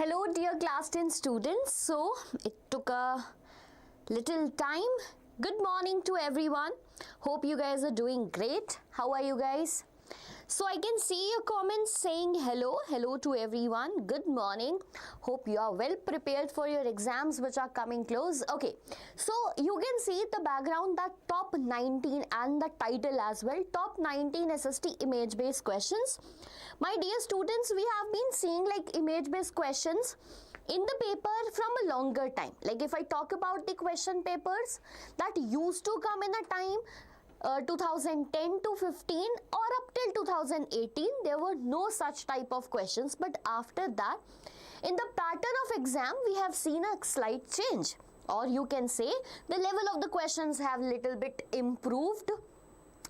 Hello dear class 10 students. So it took a little time. Good morning to everyone. Hope you guys are doing great. How are you guys? So I can see your comments saying hello to everyone. Good morning. Hope you are well prepared for your exams which are coming close. Okay, so you can see the background, that top 19 and the title as well, top 19 SST image based questions. My dear students, we have been seeing like image based questions in the paper from a longer time. Like if I talk about the question papers that used to come in a time 2010 to 15 or up till 2018, there were no such type of questions. But after that, in the pattern of exam, we have seen a slight change, or you can say the level of the questions have little bit improved.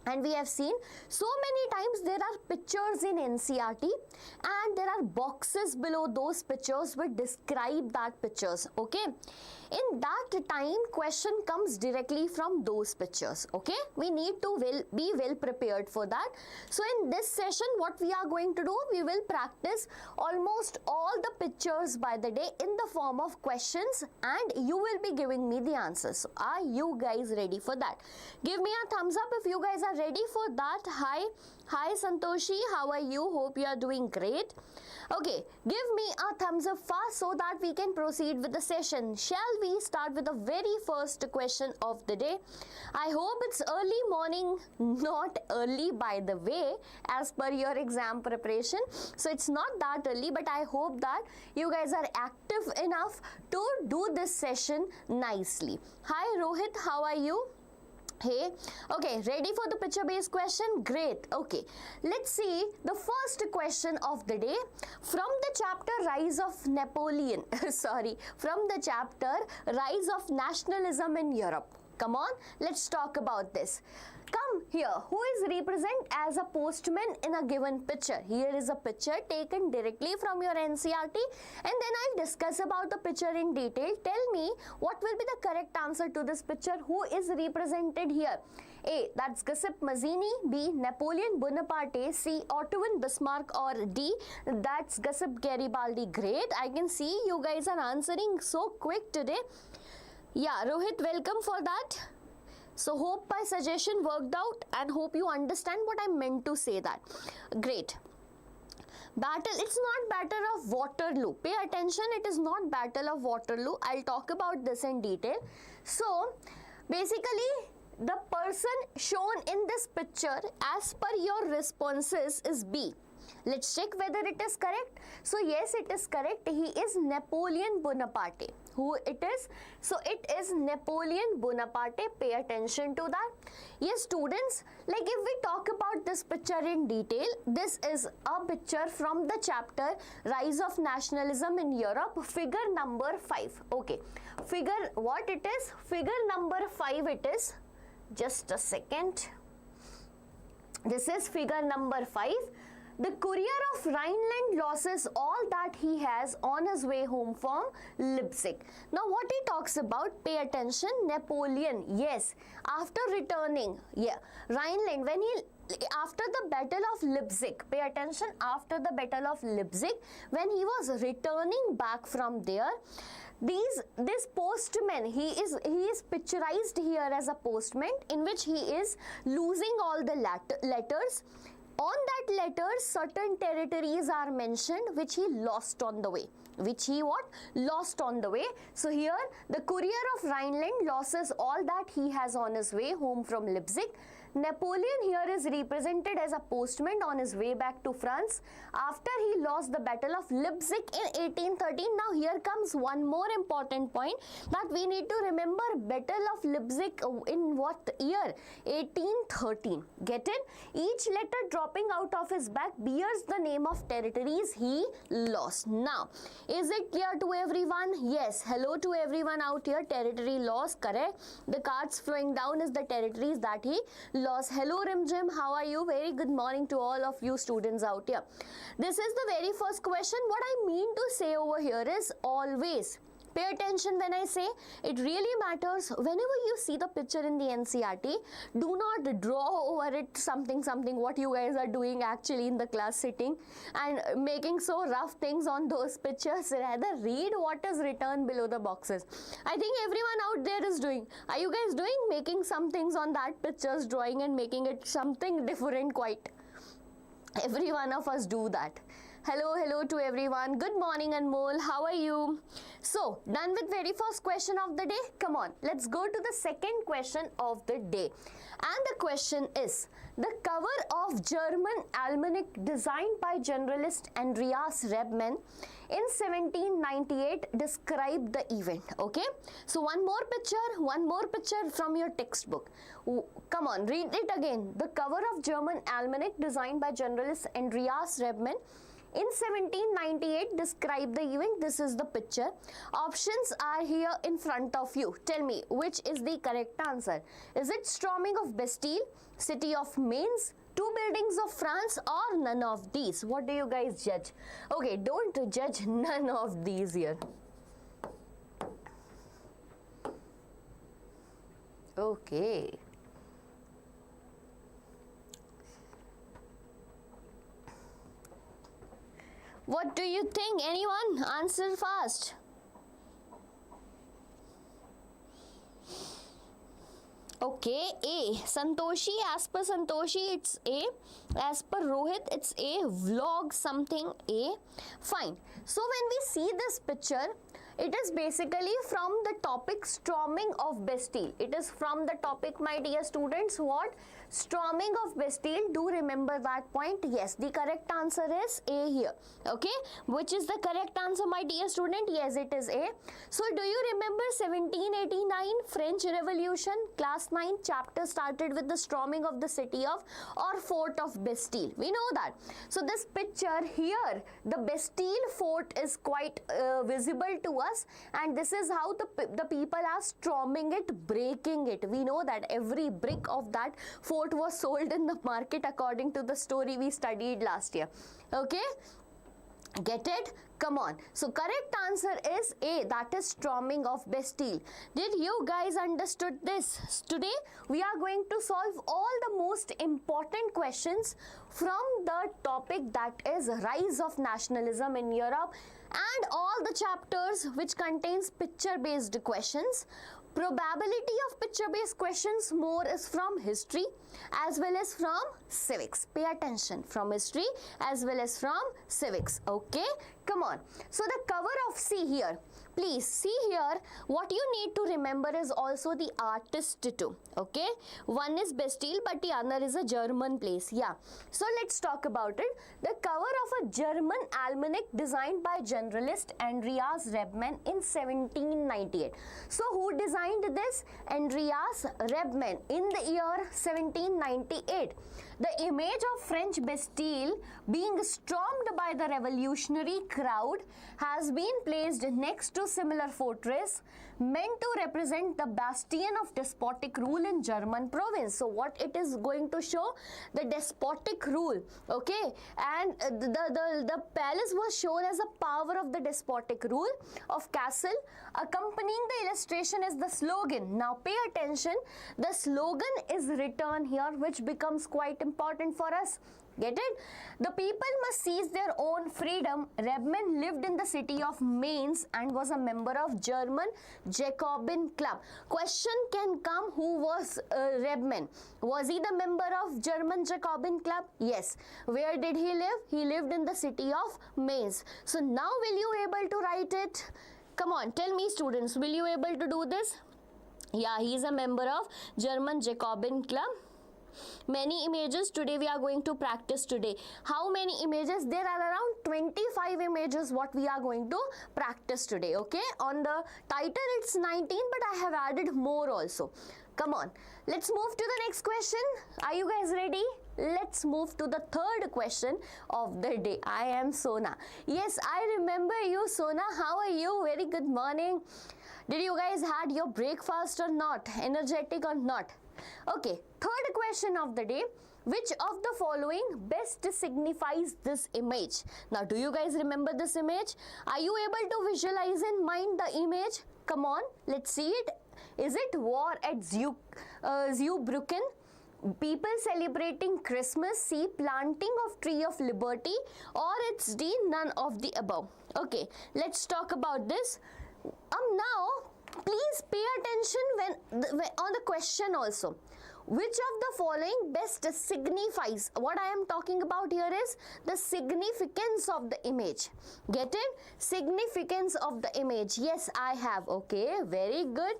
And we have seen so many times there are pictures in NCERT and there are boxes below those pictures which describe that pictures. Okay, in that time question comes directly from those pictures. Okay, we need to be well prepared for that. So in this session what we are going to do, we will practice almost all the pictures by the day in the form of questions and you will be giving me the answers. So are you guys ready for that? Give me a thumbs up if you guys are ready for that. Hi Santoshi, how are you? Hope you are doing great. Okay, give me a thumbs up fast so that we can proceed with the session. Shall we start with the very first question of the day? I hope it's early morning, not early by the way, as per your exam preparation. So it's not that early, but I hope that you guys are active enough to do this session nicely. Hi Rohit, how are you? Hey, okay, ready for the picture based question? Great. Okay, let's see the first question of the day from the chapter Rise of Napoleon. From the chapter Rise of Nationalism in Europe. Come on, let's talk about this. Come here, who is represented as a postman in a given picture? Here is a picture taken directly from your NCERT and then I'll discuss about the picture in detail. Tell me what will be the correct answer to this picture. Who is represented here? A. That's Giuseppe Mazzini. B. Napoleon Bonaparte. C. Otto Bismarck. Or D. That's Giuseppe Garibaldi. Great. I can see you guys are answering so quick today. Yeah, Rohit, welcome for that. So hope my suggestion worked out and hope you understand what I meant to say that. Great. Battle, it's not Battle of Waterloo. Pay attention, it is not Battle of Waterloo. I'll talk about this in detail. So basically the person shown in this picture as per your responses is B. Let's check whether it is correct. So yes, it is correct. He is Napoleon Bonaparte. Who it is? So it is Napoleon Bonaparte. Pay attention to that. Yes, students, like if we talk about this picture in detail, this is a picture from the chapter Rise of Nationalism in Europe, figure number 5. Okay, figure what it is? Figure number 5 it is. Just a second. This is figure number 5. The courier of Rhineland loses all that he has on his way home from Leipzig. Now what he talks about, pay attention, Napoleon, yes, after returning, Rhineland, when he, after the battle of Leipzig, pay attention, after the battle of Leipzig, when he was returning back from there, this postman, he is picturized here as a postman in which he is losing all the letters. On that letter, certain territories are mentioned which he lost on the way. Which he what? Lost on the way. So here, the courier of Rhineland loses all that he has on his way home from Leipzig. Napoleon here is represented as a postman on his way back to France after he lost the Battle of Leipzig in 1813. Now here comes one more important point that we need to remember. Battle of Leipzig in what year? 1813. Get it? Each letter dropping out of his back bears the name of territories he lost. Now, is it clear to everyone? Yes. Hello to everyone out here. Territory loss, correct. The cards flowing down is the territories that he lost. Hello Rimjim, how are you? Very good morning to all of you students out here. This is the very first question. What I mean to say over here is always Pay attention when I say it really matters. Whenever you see the picture in the NCERT, do not draw over it something what you guys are doing actually in the class sitting and making so rough things on those pictures. Rather read what is written below the boxes. I think everyone out there is doing. Are you guys doing? Making some things on that pictures, drawing and making it something different quite. Every one of us do that. Hello to everyone. Good morning Anmol. How are you? So, done with very first question of the day? Come on, let's go to the second question of the day. And the question is, the cover of German almanac designed by journalist Andreas Rebmann in 1798 described the event. Okay, so one more picture from your textbook. Come on, read it again. The cover of German almanac designed by journalist Andreas Rebmann in 1798 describe the event. This is the picture. Options are here in front of you. Tell me which is the correct answer. Is it storming of Bastille, city of Mainz, two buildings of France, or none of these? What do you guys judge? Okay, don't judge none of these here. Okay. What do you think? Anyone? Answer fast. Okay, A. Santoshi, as per Santoshi, it's A. As per Rohit, it's A. Vlog something, A. Fine. So when we see this picture, it is basically from the topic storming of Bastille. It is from the topic, my dear students, what? Storming of Bastille. Do remember that point. Yes, the correct answer is A here. Okay, which is the correct answer, my dear student? Yes, it is A. So do you remember 1789 French Revolution? Class 9 chapter started with the storming of the city of or fort of Bastille. We know that. So this picture here, the Bastille fort is quite visible to us, and this is how the people are storming it, breaking it. We know that every brick of that fort was sold in the market according to the story we studied last year. Okay, get it? Come on. So correct answer is A, that is storming of Bastille. Did you guys understood this? Today we are going to solve all the most important questions from the topic that is rise of nationalism in Europe and all the chapters which contains picture based questions. Probability of picture based questions more is from history as well as from civics. Pay attention, from history as well as from civics. Okay, come on. So the cover of C here, please see here, what you need to remember is also the artist too. Okay, one is Bastille but the other is a German place. Yeah, so let's talk about it. The cover of a German almanac designed by journalist Andreas Rebmann in 1798. So who designed this? Andreas Rebmann in the year 1798. The image of French Bastille being stormed by the revolutionary crowd has been placed next to similar fortress meant to represent the bastion of despotic rule in German province. So what it is going to show? The despotic rule. Okay, and the palace was shown as a power of the despotic rule of castle. Accompanying the illustration is the slogan. Now pay attention, the slogan is written here, which becomes quite important for us. Get it? The people must seize their own freedom. Rebmann lived in the city of Mainz and was a member of German Jacobin Club. Question can come, who was Rebmann? Was he the member of German Jacobin Club? Yes. Where did he live? He lived in the city of Mainz. So now will you able to write it? Come on, tell me students, will you able to do this? Yeah, he is a member of German Jacobin Club. Many images today we are going to practice today. How many images? There are around 25 images what we are going to practice today. Okay, on the title it's 19 but I have added more also. Come on, let's move to the next question. Are you guys ready? Let's move to the third question of the day. I am Sona. Yes, I remember you, Sona. How are you? Very good morning. Did you guys had your breakfast or not? Energetic or not? Okay, third question of the day. Which of the following best signifies this image? Now, do you guys remember this image? Are you able to visualize in mind the image? Come on, let's see it. Is it war at Zweibrücken? People celebrating Christmas, C, planting of tree of liberty, or it's D, none of the above. Okay, let's talk about this. Now, please pay attention on the question also. Which of the following best signifies? What I am talking about here is the significance of the image. Get it? Significance of the image. Yes, I have. Okay, very good.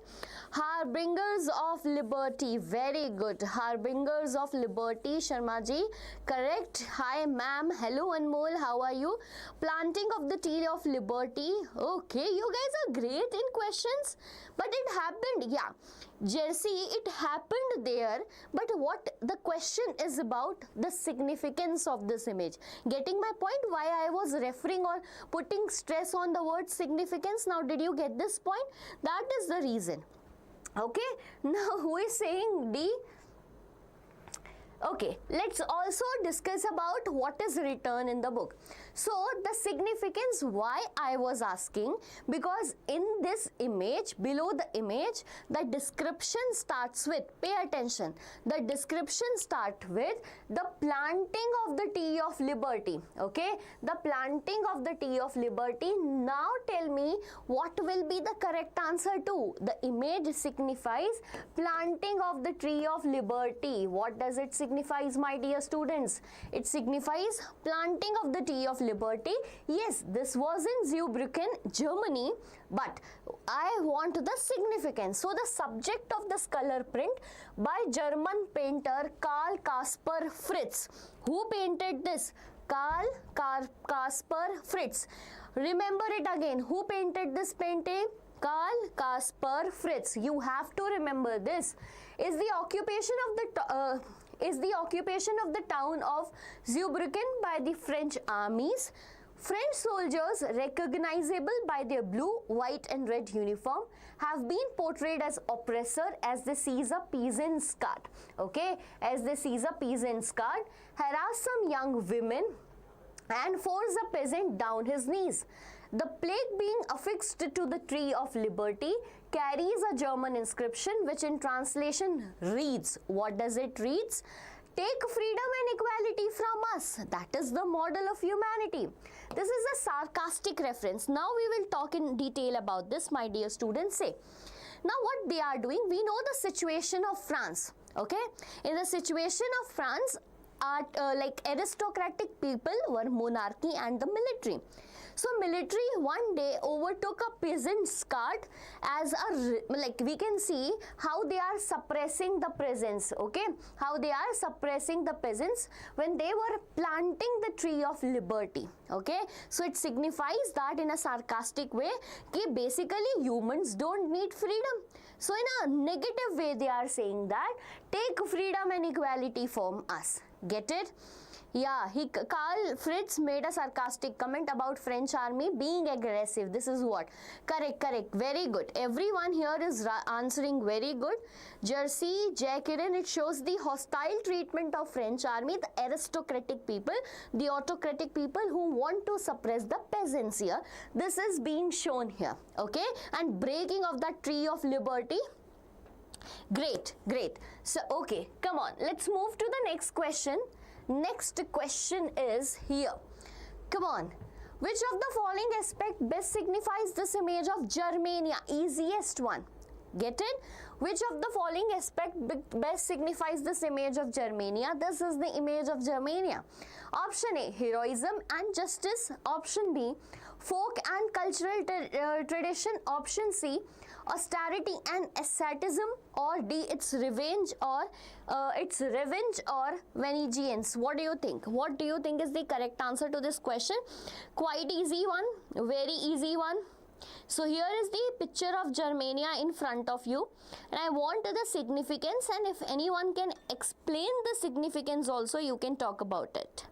Harbingers of liberty. Very good. Harbingers of liberty, Sharma ji. Correct. Hi, ma'am. Hello, Anmol. How are you? Planting of the tree of liberty. Okay, you guys are great in questions. But it happened. Yeah. Jersey, it happened there, but what the question is about the significance of this image. Getting my point? Why I was referring or putting stress on the word significance? Now, did you get this point? That is the reason. Okay, now who is saying D? Okay, let's also discuss about what is written in the book. So, the significance, why I was asking, because in this image, below the image, the description starts with, pay attention, the description starts with the planting of the tree of liberty. Okay, the planting of the tree of liberty. Now tell me what will be the correct answer to. The image signifies planting of the tree of liberty. What does it signifies, my dear students? It signifies planting of the tree of liberty. Yes, this was in Zweibrücken, Germany, but I want the significance. So the subject of this color print by German painter Karl Caspar Fritz. Who painted this? Karl Caspar Fritz. Remember it again. Who painted this painting? Karl Caspar Fritz. You have to remember this. Is the occupation of the town of Zweibrücken by the French armies. French soldiers, recognizable by their blue, white and red uniform, have been portrayed as oppressor as they seize a peasant's cart. Okay, as they seize a peasant's cart, harass some young women and force a peasant down his knees. The plague being affixed to the tree of liberty carries a German inscription which in translation reads, what does it reads? Take freedom and equality from us. That is the model of humanity. This is a sarcastic reference. Now we will talk in detail about this, my dear students. Say, now what they are doing, we know the situation of France. Okay, in the situation of France, like aristocratic people were monarchy and the military. So military one day overtook a peasant's cart as like we can see how they are suppressing the peasants. Okay, how they are suppressing the peasants when they were planting the tree of liberty. Okay, so it signifies that in a sarcastic way that basically humans don't need freedom. So in a negative way they are saying that take freedom and equality from us. Get it? Yeah, Karl Fritz made a sarcastic comment about French army being aggressive. This is what? Correct. Very good. Everyone here is answering very good. Jersey, Jacqueline, it shows the hostile treatment of French army, the aristocratic people, the autocratic people who want to suppress the peasants here. This is being shown here. Okay, and breaking of that tree of liberty. Great. So, okay, come on. Let's move to the next question. Next question is here. Come on. Which of the following aspect best signifies this image of Germania? Easiest one. Get it? Which of the following aspect best signifies this image of Germania? This is the image of Germania. Option A, heroism and justice. Option B, folk and cultural tradition. Option C, austerity and asceticism. Or D, it's revenge or vengeance. What do you think? What do you think is the correct answer to this question? Quite easy one, very easy one. So here is the picture of Germania in front of you, and I want the significance, and if anyone can explain the significance also, you can talk about it.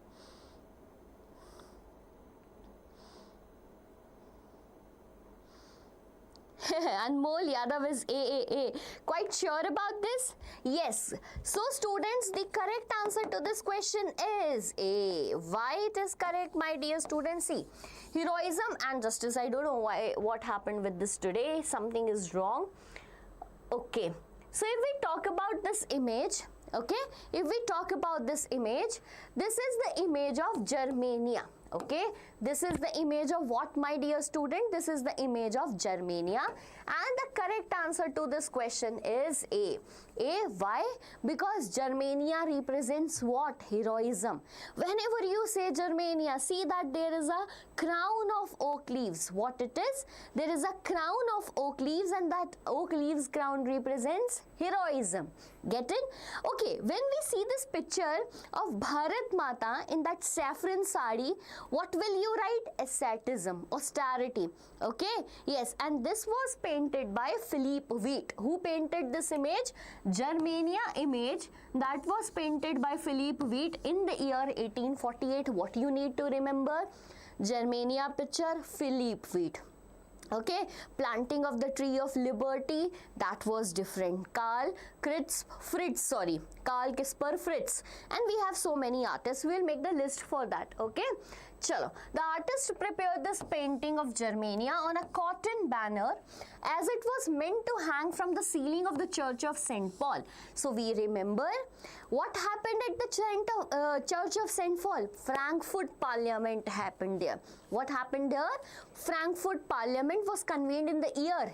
Anmol Yadav is A. Quite sure about this? Yes. So students, the correct answer to this question is A. Why it is correct, my dear students? See, heroism and justice. I don't know why, what happened with this today. Something is wrong. Okay. So if we talk about this image, okay, if we talk about this image, this is the image of Germania. Okay, this is the image of what, my dear student? This is the image of Germania, and the correct answer to this question is A. Why? Because Germania represents what? Heroism. Whenever you say Germania, see that there is a crown of oak leaves. What it is? There is a crown of oak leaves, and that oak leaves crown represents heroism. Get it? Okay, when we see this picture of Bharat Mata in that saffron sari, what will you write? Asceticism, austerity. Okay, yes, and this was painted by Philippe Wheat. Who painted this image? Germania image that was painted by Philippe Wheat in the year 1848. What you need to remember? Germania picture, Philippe Wheat. Okay, planting of the tree of liberty, that was different. Karl Kaspar Fritz, and we have so many artists. We will make the list for that. Okay, chalo. The artist prepared this painting of Germania on a cotton banner as it was meant to hang from the ceiling of the Church of St. Paul. So we remember what happened at the Church of St. Paul. Frankfurt Parliament happened there. What happened there? Frankfurt Parliament was convened in the year.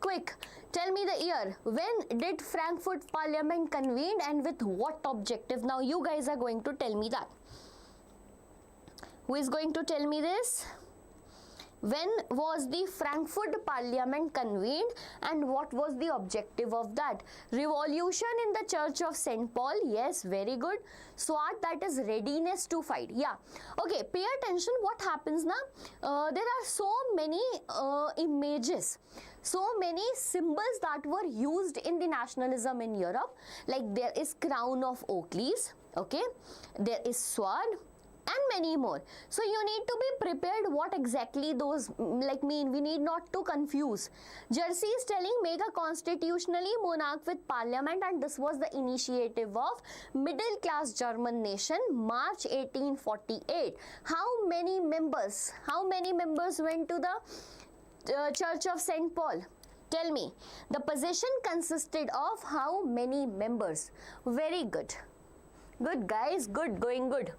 Quick, tell me the year. When did Frankfurt Parliament convened and with what objective? Now you guys are going to tell me that. Who is going to tell me this? When was the Frankfurt Parliament convened and what was the objective of that? Revolution in the Church of St. Paul. Yes, very good. SWAT, that is readiness to fight. Yeah. Okay, pay attention what happens now. There are so many images, so many symbols that were used in the nationalism in Europe. Like there is crown of oak leaves. Okay, there is sword, and many more. So you need to be prepared what exactly those mean. We need not to confuse. Jersey is telling make a constitutionally monarch with parliament, and this was the initiative of middle class German nation, March 1848. How many members went to the Church of St. Paul? Tell me. The procession consisted of how many members? Very good. Good guys, good, going good.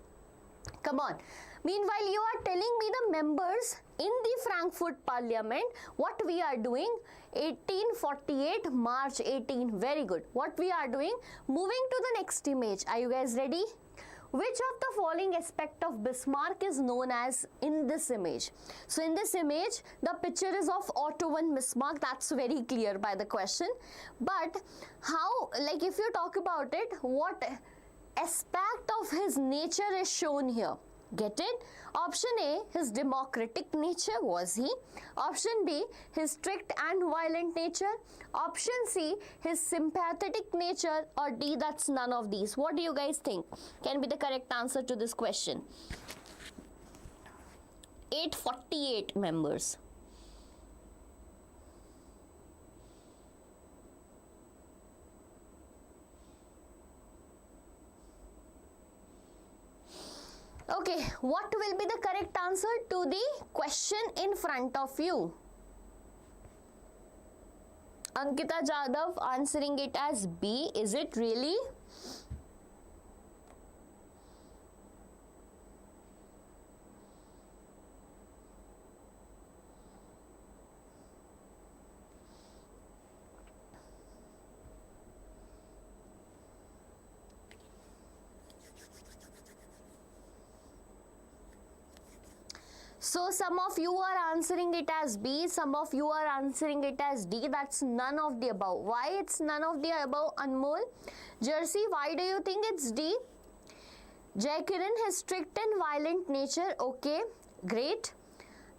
Come on. Meanwhile, you are telling me the members in the Frankfurt Parliament, what we are doing? 1848, March 18. Very good. What we are doing? Moving to the next image. Are you guys ready? Which of the following aspect of Bismarck is known as in this image? So in this image, the picture is of Otto I Bismarck. That's very clear by the question. But how, if you talk about it, what aspect of his nature is shown here? Get it? Option A, his democratic nature, was he? Option B, his strict and violent nature. Option C, his sympathetic nature. Or D, that's none of these. What do you guys think can be the correct answer to this question? 848 members. Okay, what will be the correct answer to the question in front of you? Ankita Jadhav answering it as B. Is it really? So some of you are answering it as B, some of you are answering it as D. That's none of the above. Why it's none of the above, Anmol? Jersey, why do you think it's D? Jai Kiran, his strict and violent nature. Okay, great.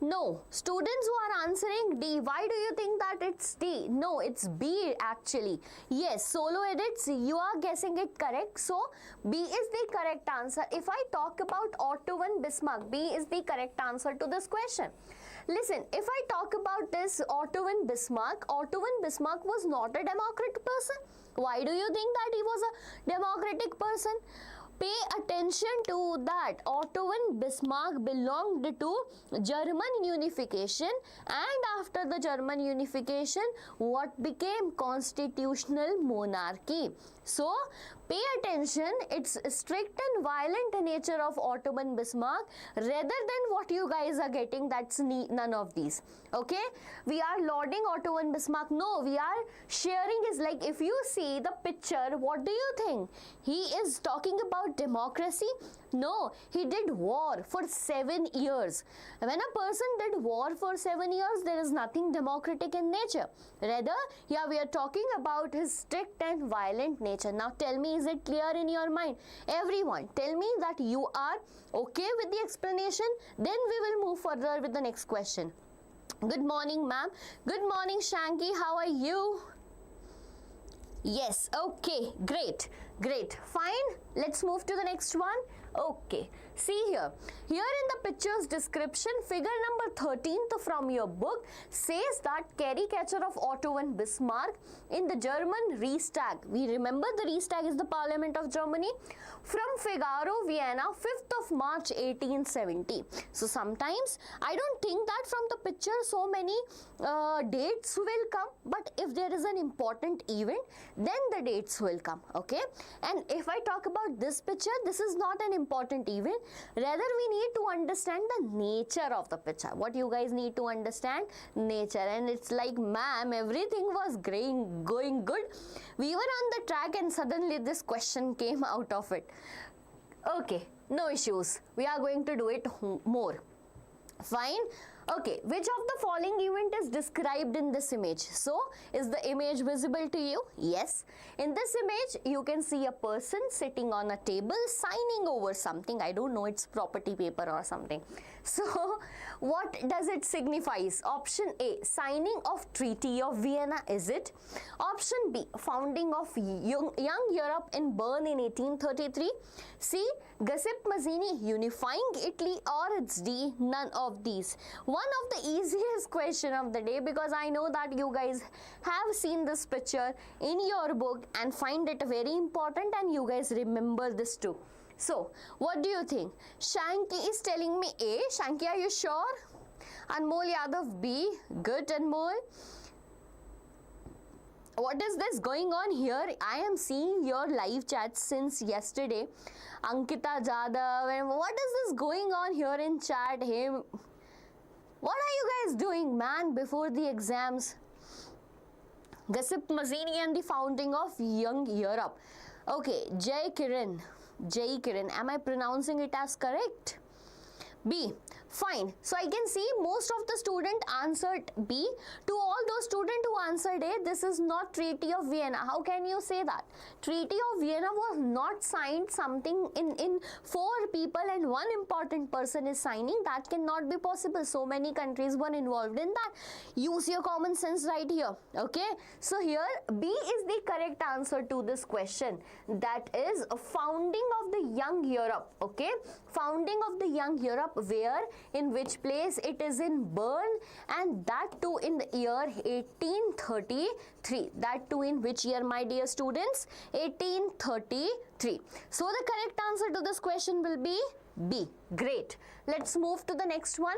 No. Students who are answering D, why do you think that it's D? No, it's B actually. Yes, solo edits, you are guessing it correct. So, B is the correct answer. If I talk about Otto von Bismarck, B is the correct answer to this question. Listen, if I talk about this Otto von Bismarck was not a democratic person. Why do you think that he was a democratic person? Pay attention to that. Otto von Bismarck belonged to German unification, and after the German unification, what became constitutional monarchy. So, pay attention, it's strict and violent nature of Otto von Bismarck rather than what you guys are getting, that's none of these. Okay, we are lauding Otto von Bismarck. No, we are sharing his, like if you see the picture, what do you think? He is talking about democracy? No, he did war for 7 years. When a person did war for 7 years, there is nothing democratic in nature. Rather, yeah, we are talking about his strict and violent nature. Now tell me, is it clear in your mind? Everyone, tell me that you are okay with the explanation. Then we will move further with the next question. Good morning, ma'am. Good morning, Shanky. How are you? Yes, okay, great, fine. Let's move to the next one. Okay, see here in the picture's description, figure number 13th from your book says that caricature of Otto von Bismarck in the German Reichstag. We remember the Reichstag is the Parliament of Germany. From Figaro, Vienna, 5th of March 1870. So sometimes I don't think that from the picture so many dates will come, but if there is an important event, then the dates will come. Okay, and if I talk about this picture, this is not an important event. Rather, we need to understand the nature of the picture. What you guys need to understand? Nature. And it's like, ma'am, everything was going good. We were on the track and suddenly this question came out of it. Okay, no issues. We are going to do it more. Fine. Okay, which of the following event is described in this image? So, is the image visible to you? Yes. In this image, you can see a person sitting on a table signing over something. I don't know, it's property paper or something. So, what does it signify? Option A, signing of Treaty of Vienna, is it? Option B, founding of young Europe in Bern in 1833. C, Giuseppe Mazzini unifying Italy, or it's D, none of these. One of the easiest question of the day, because I know that you guys have seen this picture in your book and find it very important, and you guys remember this too. So, what do you think? Shanky is telling me A. Shanky, are you sure? Anmol Yadav B. Good, Anmol. What is this going on here? I am seeing your live chat since yesterday. Ankita Jadhav, and what is this going on here in chat? Hey, what are you guys doing, man, before the exams? Giuseppe Mazzini and the founding of Young Europe. Okay, Jai Kiran. Am I pronouncing it as correct? B. Fine. So I can see most of the student answered B. To all those students who answered A, this is not Treaty of Vienna. How can you say that? Treaty of Vienna was not signed something in 4 people and 1 important person is signing. That cannot be possible. So many countries were involved in that. Use your common sense right here. Okay. So here B is the correct answer to this question. That is founding of the Young Europe. Okay. Founding of the Young Europe, where, in which place? It is in Bern, and that too in the year 1833. That too in which year, my dear students? 1833. So the correct answer to this question will be B. Great. Let's move to the next one.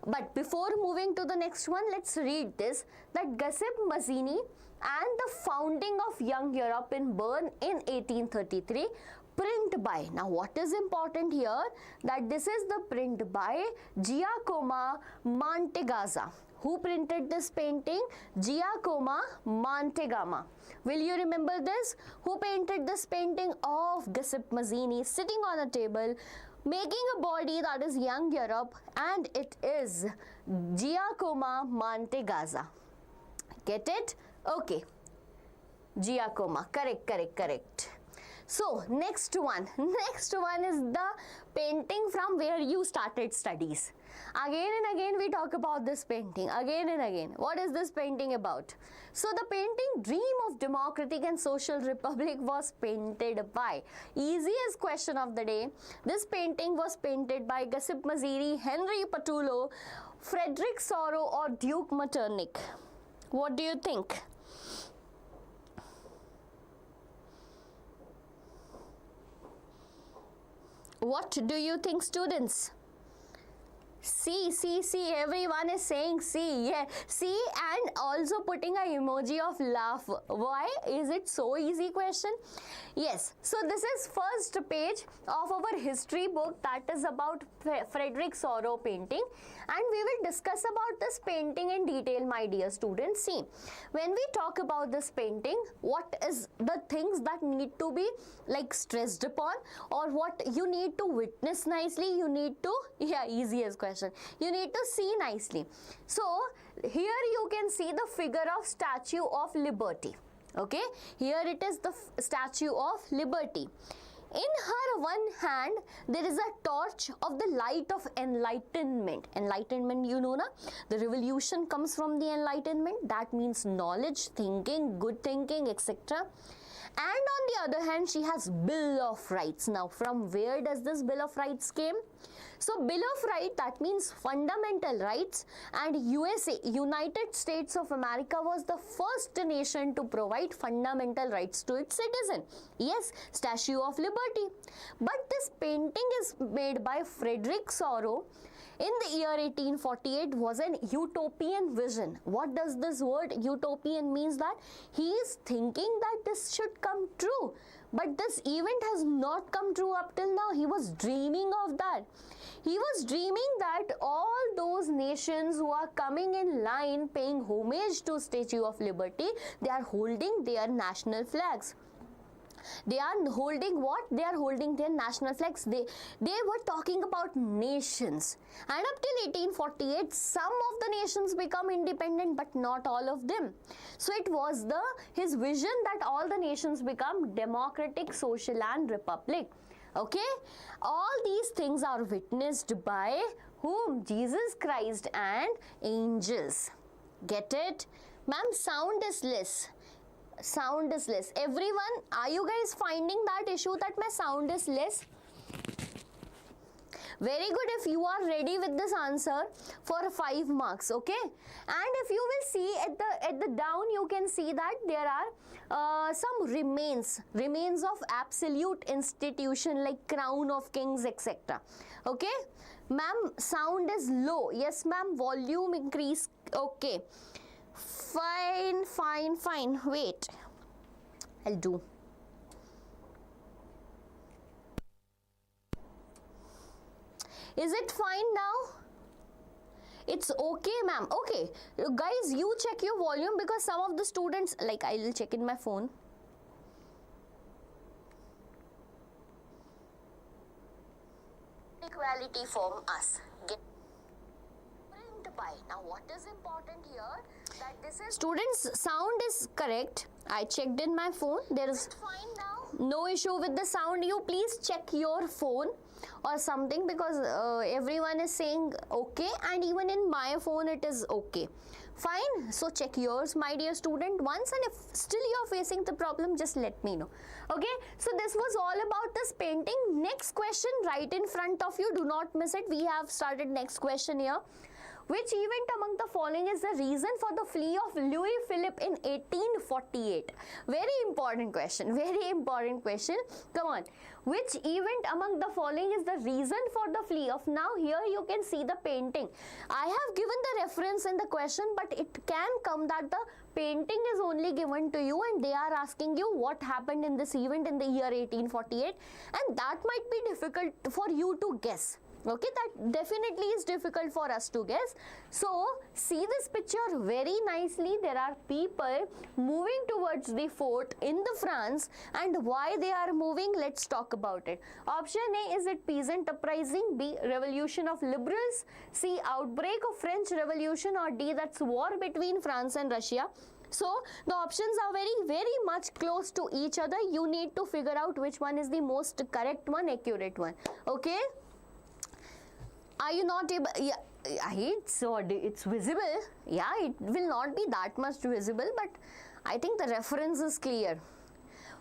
But before moving to the next one, let's read this. That Giuseppe Mazzini and the founding of Young Europe in Bern in 1833. Print by. Now what is important here? That this is the print by Giacomo Mantegazza. Who printed this painting? Giacomo Mantegazza. Will you remember this? Who painted this painting of Giuseppe Mazzini sitting on a table, making a body, that is Young Europe, and it is Giacomo Mantegazza. Get it? Okay. Giacomo. Correct. So, next one is the painting from where you started studies. Again and again we talk about this painting, again and again. What is this painting about? So the painting Dream of Democratic and Social Republic was painted by, easiest question of the day, this painting was painted by Giuseppe Mazzini, Henry Patullo, Frederic Sorrieu or Duke Metternich. What do you think? What do you think, students? See, everyone is saying see, yeah, see, and also putting a emoji of laugh. Why is it so easy question? Yes, so this is first page of our history book, that is about Frederic Sorrieu painting, and we will discuss about this painting in detail, my dear students. See, when we talk about this painting, what is the things that need to be like stressed upon, or what you need to witness nicely, you need to, yeah, easiest question, you need to see nicely. So here you can see the figure of Statue of Liberty. Okay, here it is the Statue of Liberty. In her one hand there is a torch of the light of enlightenment. Enlightenment, you know na, the revolution comes from the enlightenment, that means knowledge, thinking, good thinking, etc. And on the other hand she has Bill of Rights. Now from where does this Bill of Rights came? So Bill of Rights, that means fundamental rights, and USA, United States of America, was the first nation to provide fundamental rights to its citizen. Yes, Statue of Liberty. But this painting is made by Frederic Sorrieu in the year 1848, was an utopian vision. What does this word utopian means? That he is thinking that this should come true, but this event has not come true up till now. He was dreaming of that. He was dreaming that all those nations who are coming in line paying homage to Statue of Liberty, they are holding their national flags. They are holding what? They are holding their national flags. They were talking about nations. And up till 1848, some of the nations become independent, but not all of them. So it was his vision that all the nations become democratic, social and republic. Okay, all these things are witnessed by whom? Jesus Christ and angels. Get it? Ma'am, sound is less. Sound is less. Everyone, are you guys finding that issue that my sound is less? Very good. If you are ready with this answer for 5 marks, okay? And if you will see at the down, you can see that there are some remains of absolute institution like crown of kings, etc. Okay, ma'am, sound is low. Yes, ma'am, volume increase. Okay, fine. Wait, I'll do. Is it fine now? It's okay, ma'am. Okay, guys, you check your volume, because some of the students, like, I will check in my phone. Equality from us. Now, what is important here? That this is students, sound is correct. I checked in my phone. There is fine now. No issue with the sound. You please check your phone or something, because everyone is saying okay, and even in my phone it is okay. Fine. So check yours, my dear student, once, and if still you are facing the problem, just let me know. Okay, so this was all about this painting. Next question right in front of you, do not miss it. We have started next question here. Which event among the following is the reason for the flee of Louis Philippe in 1848? Very important question. Very important question. Come on. Which event among the following is the reason for the flee of? Now here you can see the painting. I have given the reference in the question, but it can come that the painting is only given to you and they are asking you what happened in this event in the year 1848, and that might be difficult for you to guess. Okay, that definitely is difficult for us to guess. So see this picture very nicely. There are people moving towards the fort in the France, and why they are moving, let's talk about it. Option A, is it peasant uprising? B, revolution of liberals? C, outbreak of French Revolution? Or D, that's war between France and Russia? So the options are very much close to each other. You need to figure out which one is the most correct one, accurate one. Okay, are you not able? Yeah, It's visible. Yeah, it will not be that much visible, but I think the reference is clear.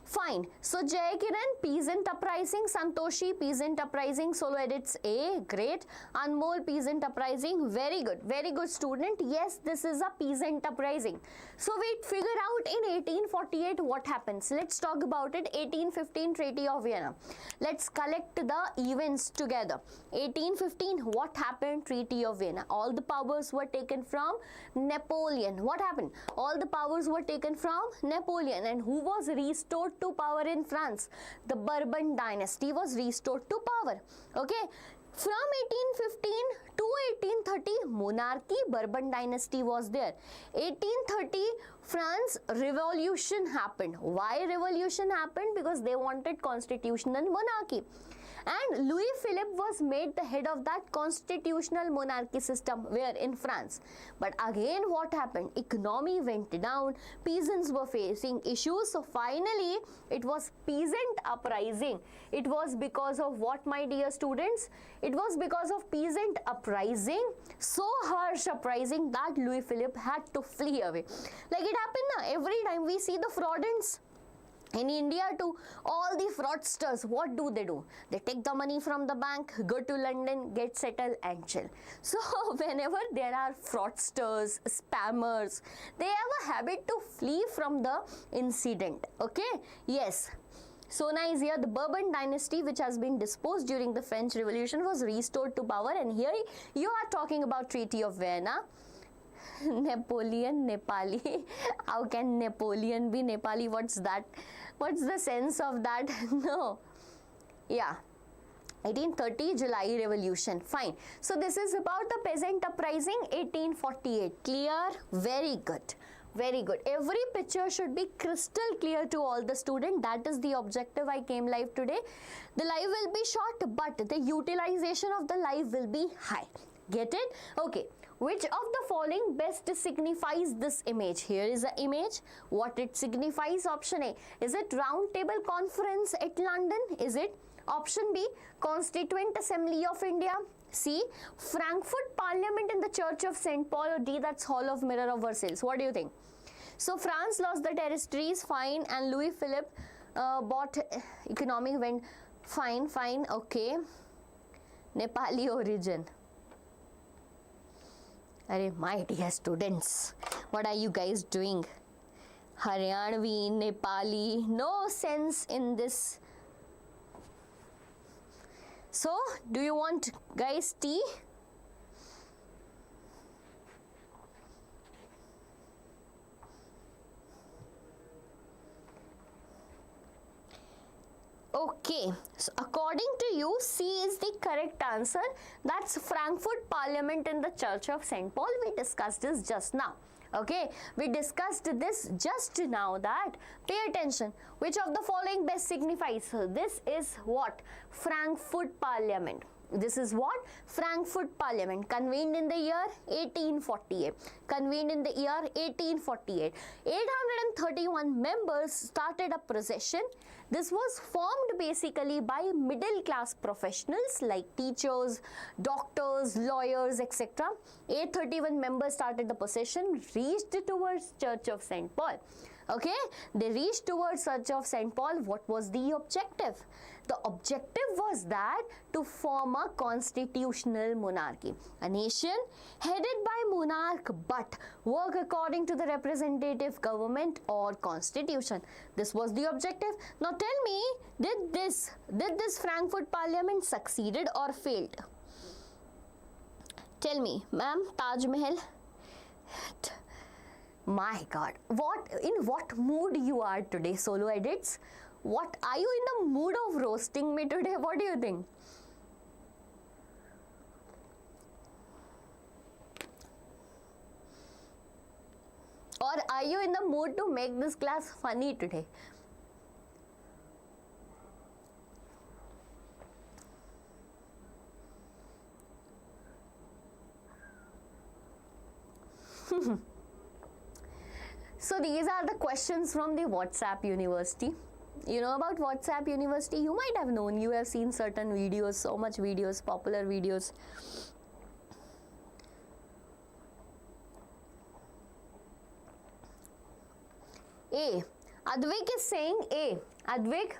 Fine. So Jay Kiran, peasant uprising. Santoshi, peasant uprising. Solo edits A. Great. Anmol, peasant uprising. Very good. Very good student. Yes, this is a peasant uprising. So we figure out in 1848 what happens. Let's talk about it. 1815 Treaty of Vienna. Let's collect the events together. 1815, what happened? Treaty of Vienna. All the powers were taken from Napoleon. What happened? All the powers were taken from Napoleon. And who was restored to power in France? The Bourbon dynasty was restored to power. Okay. From 1815 to 1830, monarchy, Bourbon dynasty was there. 1830, France revolution happened. Why revolution happened? Because they wanted constitutional monarchy. And Louis Philippe was made the head of that constitutional monarchy system, where in France. But again, what happened? Economy went down, peasants were facing issues, so finally it was peasant uprising. It was because of what, my dear students? It was because of peasant uprising, so harsh uprising, that Louis Philippe had to flee away. Like it happened now, every time we see the fraudulents in India too, all the fraudsters, what do? They take the money from the bank, go to London, get settled and chill. So whenever there are fraudsters, spammers, they have a habit to flee from the incident. Okay? Yes. So nice here, the Bourbon dynasty, which has been disposed during the French Revolution, was restored to power, and here you are talking about Treaty of Vienna. Napoleon, Nepali. How can Napoleon be Nepali? What's that? What's the sense of that? No. Yeah. 1830 July Revolution. Fine. So this is about the peasant uprising, 1848. Clear? Very good. Very good. Every picture should be crystal clear to all the students. That is the objective. I came live today. The live will be short, but the utilization of the live will be high. Get it? Okay. Which of the following best signifies this image? Here is the image. What it signifies? Option A. Is it Round Table Conference at London? Is it? Option B. Constituent Assembly of India. C. Frankfurt Parliament in the Church of St. Paul. Or D. That's Hall of Mirror of Versailles. What do you think? So France lost the territories, fine, and Louis Philippe bought economic went fine, okay. Nepali origin. Arey, my dear students, what are you guys doing? Haryanvi, Nepali, no sense in this. So, do you want, guys, tea? Okay, so according to you, C is the correct answer. That's Frankfurt Parliament in the Church of St. Paul. We discussed this just now. Okay, we discussed this just now, that pay attention. Which of the following best signifies? So this is what? Frankfurt Parliament. This is what? Frankfurt Parliament, convened in the year 1848. Convened in the year 1848. 831 members started a procession. This was formed basically by middle class professionals like teachers, doctors, lawyers, etc. 831 members started the procession, reached towards Church of St. Paul. Okay, they reached towards Church of St. Paul. What was the objective? The objective was that to form a constitutional monarchy, a nation headed by monarch but work according to the representative government or constitution. This was the objective. Now tell me, did this Frankfurt Parliament succeeded or failed? Tell me, ma'am, Taj Mahal. My God, in what mood you are today, Solo Edits? What are you in the mood of roasting me today? What do you think? Or are you in the mood to make this class funny today? So these are the questions from the WhatsApp University. You know about WhatsApp University? You might have known, you have seen certain videos, so much videos, popular videos. A. Advik is saying A. Advik,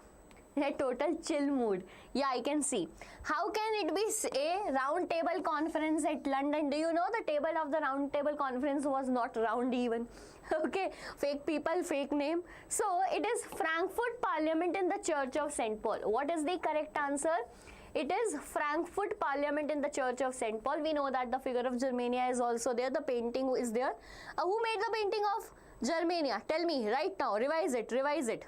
a total chill mood. Yeah, I can see. How can it be a round table conference at London? Do you know the table of the round table conference was not round even? Okay, fake people, fake name. So it is Frankfurt Parliament in the Church of St. Paul. What is the correct answer? It is Frankfurt Parliament in the Church of St. Paul. We know that the figure of Germania is also there. The painting is there. Who made the painting of Germania? Tell me right now. Revise it. Revise it.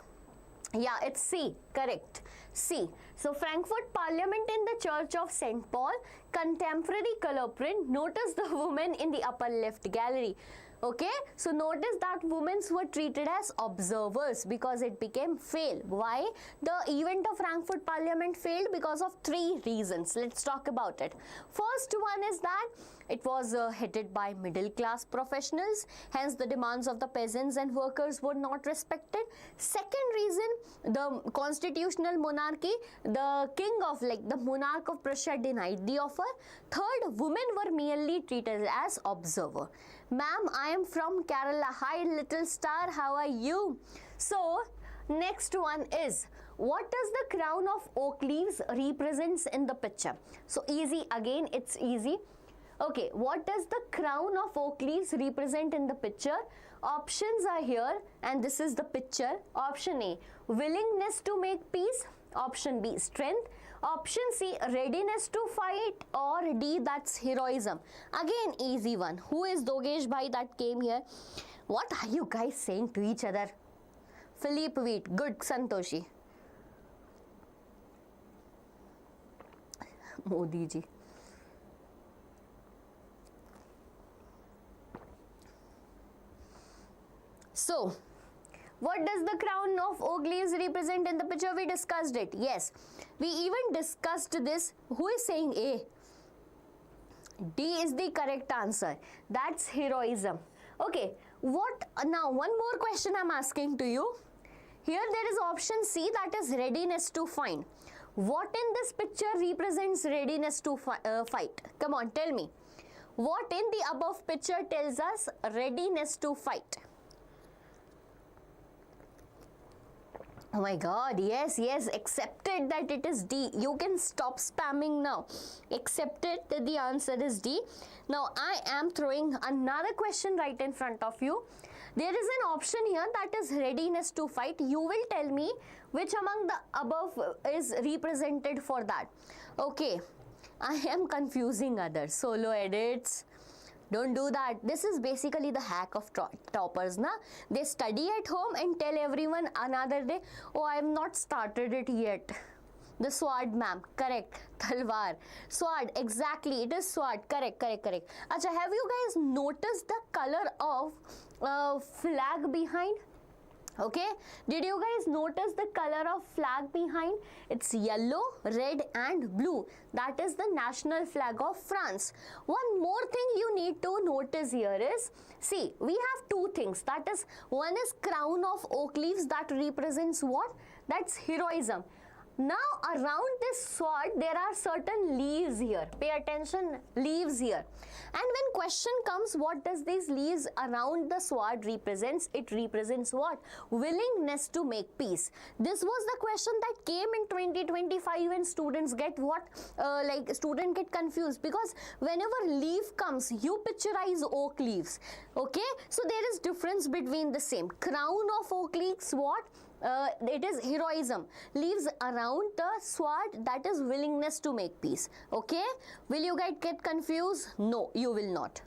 Yeah, it's C. Correct. C. So, Frankfurt Parliament in the Church of St. Paul. Contemporary color print. Notice the woman in the upper left gallery. Okay, so notice that women were treated as observers because it became fail. Why? The event of Frankfurt Parliament failed because of 3 reasons. Let's talk about it. First one is that it was headed by middle class professionals, hence the demands of the peasants and workers were not respected. Second reason, the constitutional monarchy, the king of the monarch of Prussia denied the offer. Third, women were merely treated as observer. Ma'am, I am from Kerala. Hi, little star. How are you? So, next one is, what does the crown of oak leaves represents in the picture? So, easy. Again, it's easy. Okay, what does the crown of oak leaves represent in the picture? Options are here and this is the picture. Option A, willingness to make peace. Option B, strength. Option C, readiness to fight, or D, that's heroism. Again, easy one. Who is Dogesh Bhai that came here? What are you guys saying to each other? Philippe Wheat. Good, Santoshi. Modi ji. So, what does the crown of oak leaves represent in the picture? We discussed it. Yes. We even discussed this. Who is saying A? D is the correct answer. That's heroism. Okay. What now? One more question I'm asking to you. Here there is option C, that is readiness to fight. What in this picture represents readiness to fight? Come on, tell me. What in the above picture tells us readiness to fight? Oh my God, yes, accepted that it is D. You can stop spamming now. Accepted that the answer is D. Now, I am throwing another question right in front of you. There is an option here that is readiness to fight. You will tell me which among the above is represented for that. Okay, I am confusing others. Solo edits. Don't do that. This is basically the hack of toppers, na? They study at home and tell everyone another day, oh, I have not started it yet. The sword, ma'am. Correct. Talwar. Sword. Exactly. It is sword. Correct. Acha, have you guys noticed the color of flag behind? Okay, did you guys notice the color of flag behind? It's yellow, red and blue. That is the national flag of France. One more thing you need to notice here is, see, we have 2 things. That is, one is crown of oak leaves that represents what? That's heroism. Now around this sword there are certain leaves here. Pay attention, leaves here. And when question comes, what does these leaves around the sword represents? It represents what? Willingness to make peace. This was the question that came in 2025 and students get what? Student get confused because whenever leaf comes, you picturize oak leaves. Okay, so there is difference between the same. Crown of oak leaves, what? It is heroism. Leaves around the sword, that is willingness to make peace. Okay, will you guys get confused? No, you will not.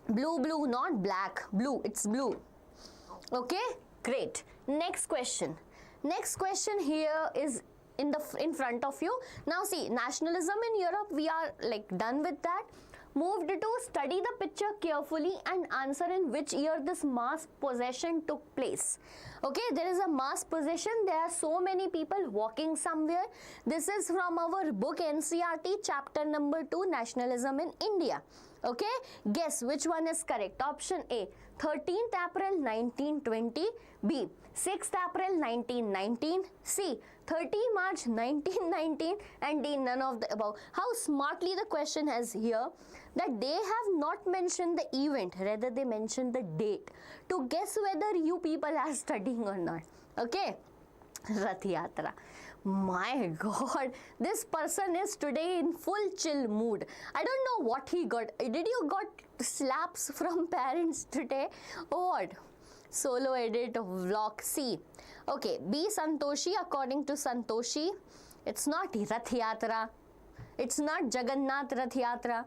Blue, not black. Blue, it's blue. Okay, great. Next question. Next question here is in front of you. Now see, nationalism in Europe, we are done with that. Moved to study the picture carefully and answer in which year this mass possession took place. Okay, there is a mass possession. There are so many people walking somewhere. This is from our book NCERT, chapter number 2, Nationalism in India. Okay, guess which one is correct. Option A, 13th April 1920. B, 6th April 1919. C, 30 March 1919 and D, none of the above. How smartly the question has here that they have not mentioned the event, rather they mentioned the date to guess whether you people are studying or not. Okay, Rath Yatra. My God, this person is today in full chill mood. I don't know what he got. Did you got slaps from parents today or what? Solo edit vlog C. Okay, B Santoshi. According to Santoshi, it's not Rath Yatra. It's not Jagannath Rath Yatra.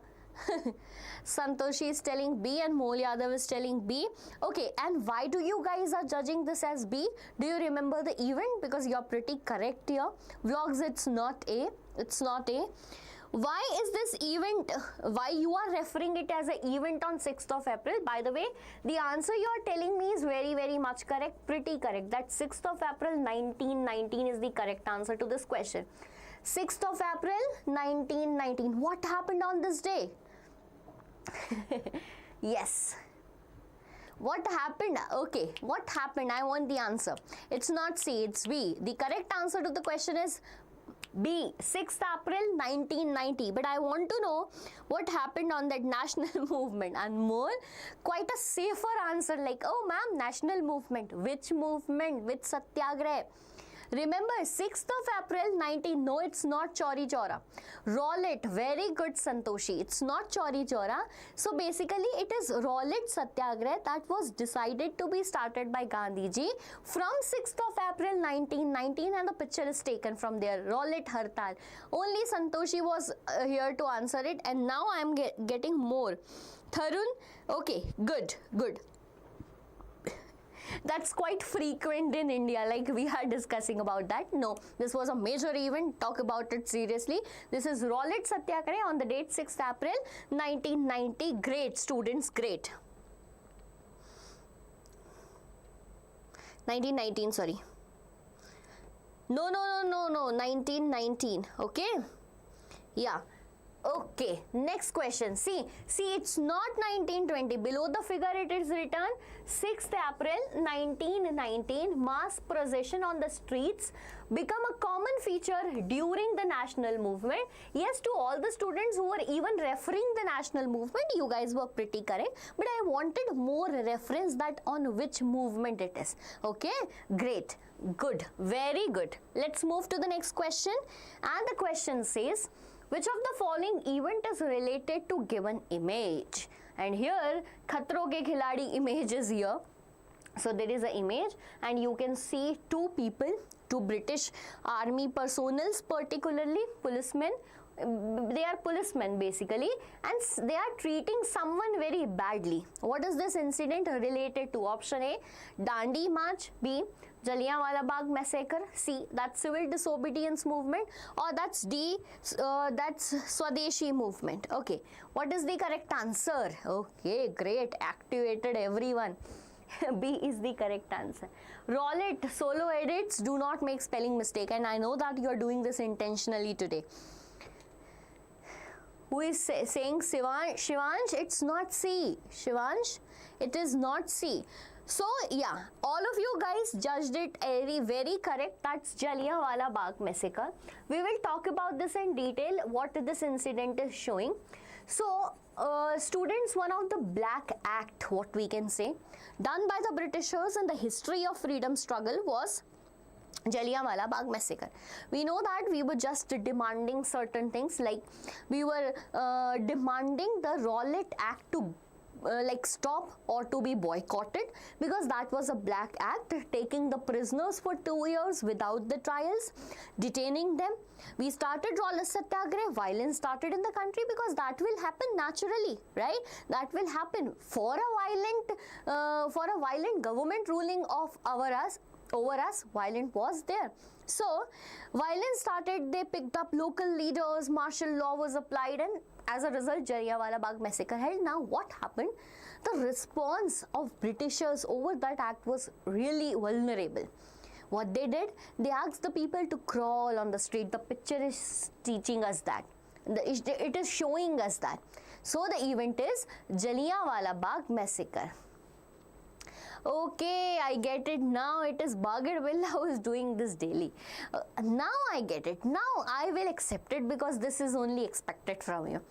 Santoshi is telling B and Mol Yadav is telling B. Okay, and why do you guys are judging this as B? Do you remember the event? Because you're pretty correct here. Vlogs, it's not A. It's not A. Why is this event, why you are referring it as an event on 6th of April? By the way, the answer you are telling me is very, very much correct, pretty correct. That 6th of April 1919 is the correct answer to this question. 6th of April 1919. What happened on this day? Yes. What happened? Okay, what happened? I want the answer. It's not C, it's B. The correct answer to the question is B, 6th April 1990. But I want to know what happened on that national movement. And more, quite a safer answer like, oh ma'am, national movement. Which movement? Which satyagraha? Remember, 6th of April 19, no, it's not Chauri Chaura. Rowlatt, very good Santoshi, it's not Chauri Chaura. So basically, it is Rowlatt Satyagraha that was decided to be started by Gandhiji from 6th of April 1919 and the picture is taken from there, Rowlatt Hartal. Only Santoshi was here to answer it and now I am getting more. Tharun, okay, good, good. That's quite frequent in India, like we are discussing about that. No, this was a major event, talk about it seriously. This is Rowlatt Satyagraha on the date 6th April 1990. Great students, great. 1919, sorry. No, 1919, okay? Yeah. Okay, next question. See, it's not 1920. Below the figure it is written 6th April 1919. Mass procession on the streets become a common feature during the national movement. Yes, to all the students who were even referring the national movement, you guys were pretty correct. But I wanted more reference that on which movement it is. Okay, great, good, very good. Let's move to the next question. And the question says, which of the following event is related to given image? And here, Khatro Ke Khiladi image is here. So there is an image and you can see two people, two British army personals, particularly policemen. They are policemen basically and they are treating someone very badly. What is this incident related to? Option A, Dandi March. B, Jallianwala Bagh massacre. C, that's civil disobedience movement. Or that's D, that's Swadeshi movement. Okay, what is the correct answer? Okay, great, activated everyone. B is the correct answer. Rowlatt, solo edits, do not make spelling mistake, and I know that you are doing this intentionally today. Who is saying Shivansh? It's not C. Shivansh, it is not C. So yeah, all of you guys judged it very correct. That's Jallianwala Bagh massacre. We will talk about this in detail, what this incident is showing. So students, one of the black act, what we can say, done by the Britishers in the history of freedom struggle was Jallianwala Bagh massacre. We know that we were just demanding certain things, like we were demanding the Rowlatt Act to like stop or to be boycotted, because that was a black act, taking the prisoners for 2 years without the trials, detaining them. We started Rowlatt Satyagraha. Violence started in the country because that will happen naturally, right? That will happen for a violent government ruling of over us. Violence was there. So violence started. They picked up local leaders. Martial law was applied, and as a result, Jallianwala Bagh massacre held. Now, what happened? The response of Britishers over that act was really vulnerable. What they did, they asked the people to crawl on the street. The picture is teaching us that. It is showing us that. So the event is Jallianwala Bagh massacre. Okay, I get it now. It is Bagarville who is doing this daily. Now I get it. Now I will accept it because this is only expected from you.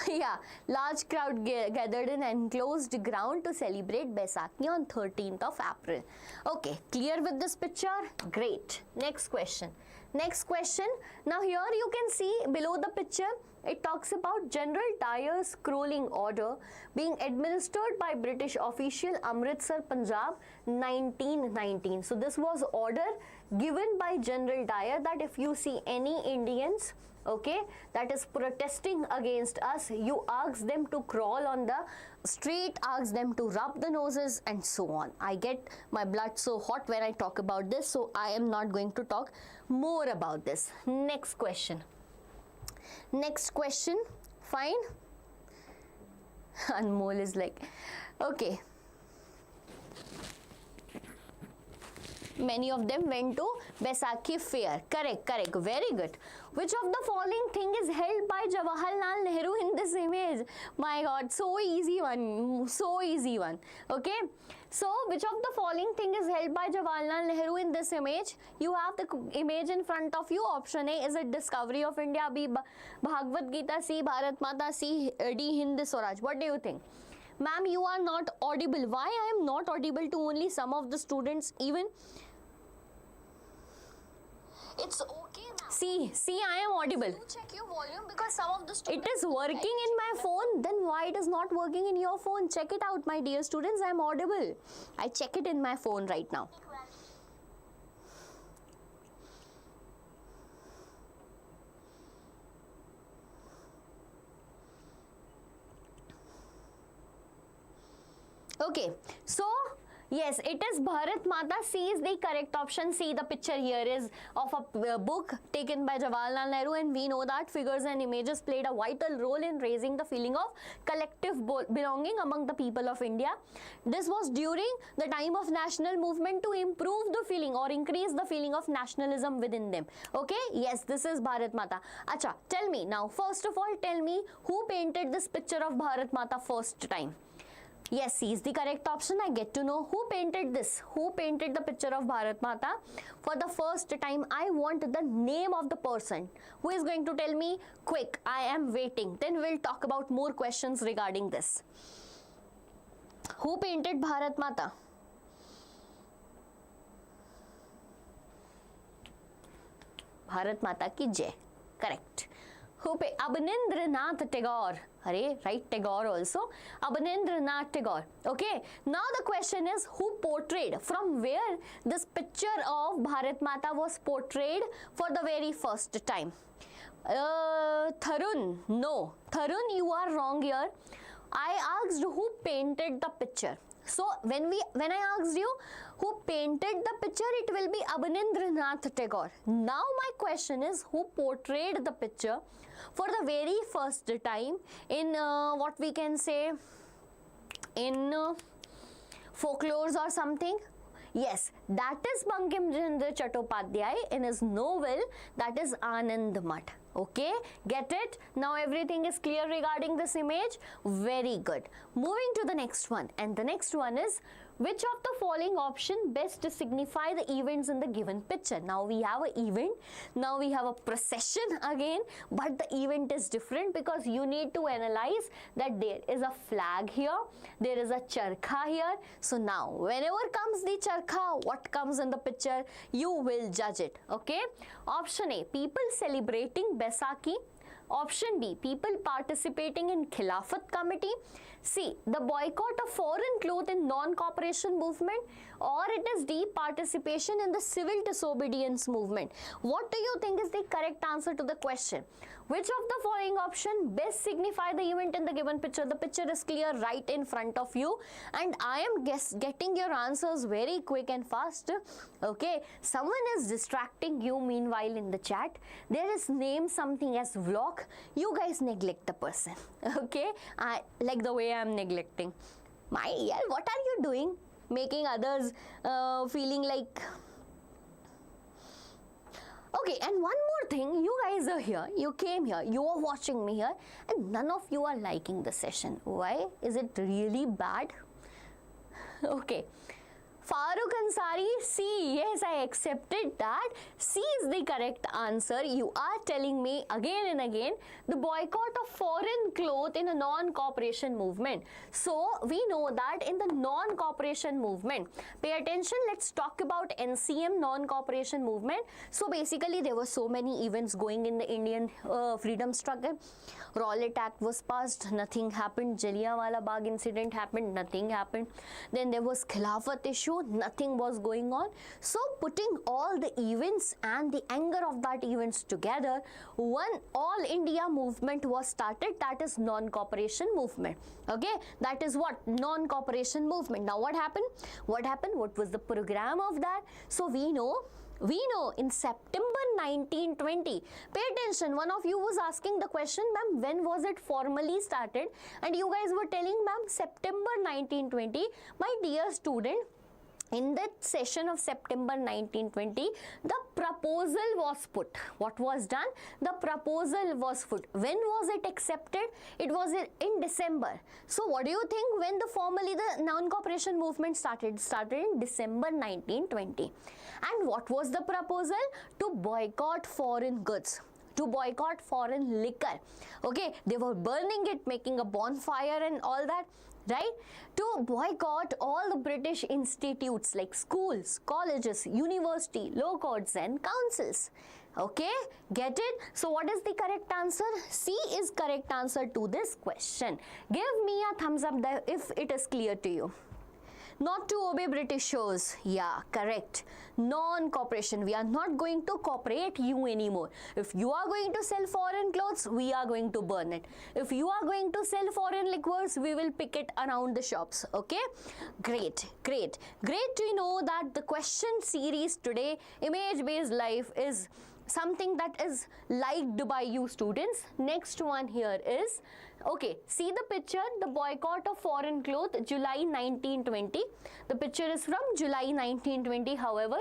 Yeah, large crowd gathered in enclosed ground to celebrate Baisakhi on 13th of April. Okay, clear with this picture? Great. Next question. Next question. Now here you can see below the picture, it talks about General Dyer's scrolling order being administered by British official Amritsar, Punjab, 1919. So this was order given by General Dyer that if you see any Indians, okay, that is protesting against us, you ask them to crawl on the street, ask them to rub the noses and so on. I get my blood so hot when I talk about this, so I am not going to talk more about this. Next question. Next question. Fine. Anmol is like, okay. Many of them went to Baisakhi fair. Correct, correct. Very good. Which of the following thing is held by Jawaharlal Nehru in this image? My God, so easy one. So easy one. Okay. So, which of the following thing is held by Jawaharlal Nehru in this image? You have the image in front of you. Option A, is it Discovery of India? B, Bhagavad Gita? C, Bharat Mata? C, D, Hind Swaraj? What do you think? Ma'am, you are not audible. Why I am not audible to only some of the students even? It's okay, ma'am. See, I am audible. You check your volume because some of the students... It is working in my phone. Then why it is not working in your phone? Check it out, my dear students. I am audible. I check it in my phone right now. Okay, so yes, it is Bharat Mata. C is the correct option. See, the picture here is of a book taken by Jawaharlal Nehru, and we know that figures and images played a vital role in raising the feeling of collective belonging among the people of India. This was during the time of national movement to improve the feeling or increase the feeling of nationalism within them. Okay, yes, this is Bharat Mata. Acha, tell me now, first of all, tell me who painted this picture of Bharat Mata first time? Yes, C is the correct option. I get to know who painted this. Who painted the picture of Bharat Mata for the first time? I want the name of the person. Who is going to tell me? Quick, I am waiting. Then we'll talk about more questions regarding this. Who painted Bharat Mata? Bharat Mata ki jai. Correct. Who painted? Abanindranath Tagore. Hare, right, Tagore also. Abanindranath Tagore. Okay. Now the question is, who portrayed? From where this picture of Bharat Mata was portrayed for the very first time? Tharun. No. Tharun, you are wrong here. I asked who painted the picture. So when I asked you who painted the picture, it will be Abanindranath Tagore. Now my question is, who portrayed the picture for the very first time in what we can say, in folklores or something? Yes, that is Bankim Chandra Chattopadhyay in his novel, that is Anand Mat. Okay, get it? Now everything is clear regarding this image. Very good. Moving to the next one, and the next one is, which of the following option best signify the events in the given picture? Now we have an event, now we have a procession again, but the event is different because you need to analyze that there is a flag here, there is a charkha here. So now whenever comes the charkha, what comes in the picture, you will judge it. Okay. Option A, people celebrating Baisakhi. Option B, people participating in Khilafat committee. C, the boycott of foreign cloth in non-cooperation movement. Or it is D, participation in the civil disobedience movement. What do you think is the correct answer to the question? Which of the following option best signify the event in the given picture? The picture is clear right in front of you, and I am getting your answers very quick and fast. Okay, someone is distracting you meanwhile in the chat. There is name something as vlog. You guys neglect the person. Okay, I like the way I am neglecting. What are you doing? Making others feeling like... Okay, and one more thing, you guys are here, you came here, you are watching me here, and none of you are liking the session. Why? Is it really bad? Okay, Farooq Ansari, C. Yes, I accepted that. C is the correct answer. You are telling me again and again the boycott of foreign cloth in a non-cooperation movement. So we know that in the non-cooperation movement, pay attention, let's talk about NCM, non-cooperation movement. So basically there were so many events going in the Indian freedom struggle. Rowlatt Act was passed, nothing happened. Jallianwala Bagh incident happened, nothing happened. Then there was Khilafat issue, nothing was going on. So putting all the events and the anger of that events together, one all India movement was started, that is non-cooperation movement. Okay, that is what? Non-cooperation movement. Now what happened? What happened? What was the program of that? So we know in September 1920, pay attention, one of you was asking the question, ma'am, when was it formally started? And you guys were telling, ma'am, September 1920. My dear student, in that session of September 1920, the proposal was put. What was done? The proposal was put. When was it accepted? It was in December. So what do you think when formally the non-cooperation movement started? Started in December 1920. And what was the proposal? To boycott foreign goods, to boycott foreign liquor. Okay, they were burning it, making a bonfire and all that, right? To boycott all the British institutes like schools, colleges, university, law courts and councils. Okay, get it? So what is the correct answer? C is correct answer to this question. Give me a thumbs up there if it is clear to you. Not to obey British shows. Yeah, correct. Non-cooperation. We are not going to cooperate you anymore. If you are going to sell foreign clothes, we are going to burn it. If you are going to sell foreign liquors, we will pick it around the shops. Okay? Great, great. Great to know that the question series today, image-based life, is something that is liked by you students. Next one here is, okay, see the picture, the boycott of foreign cloth, July 1920. The picture is from July 1920. However,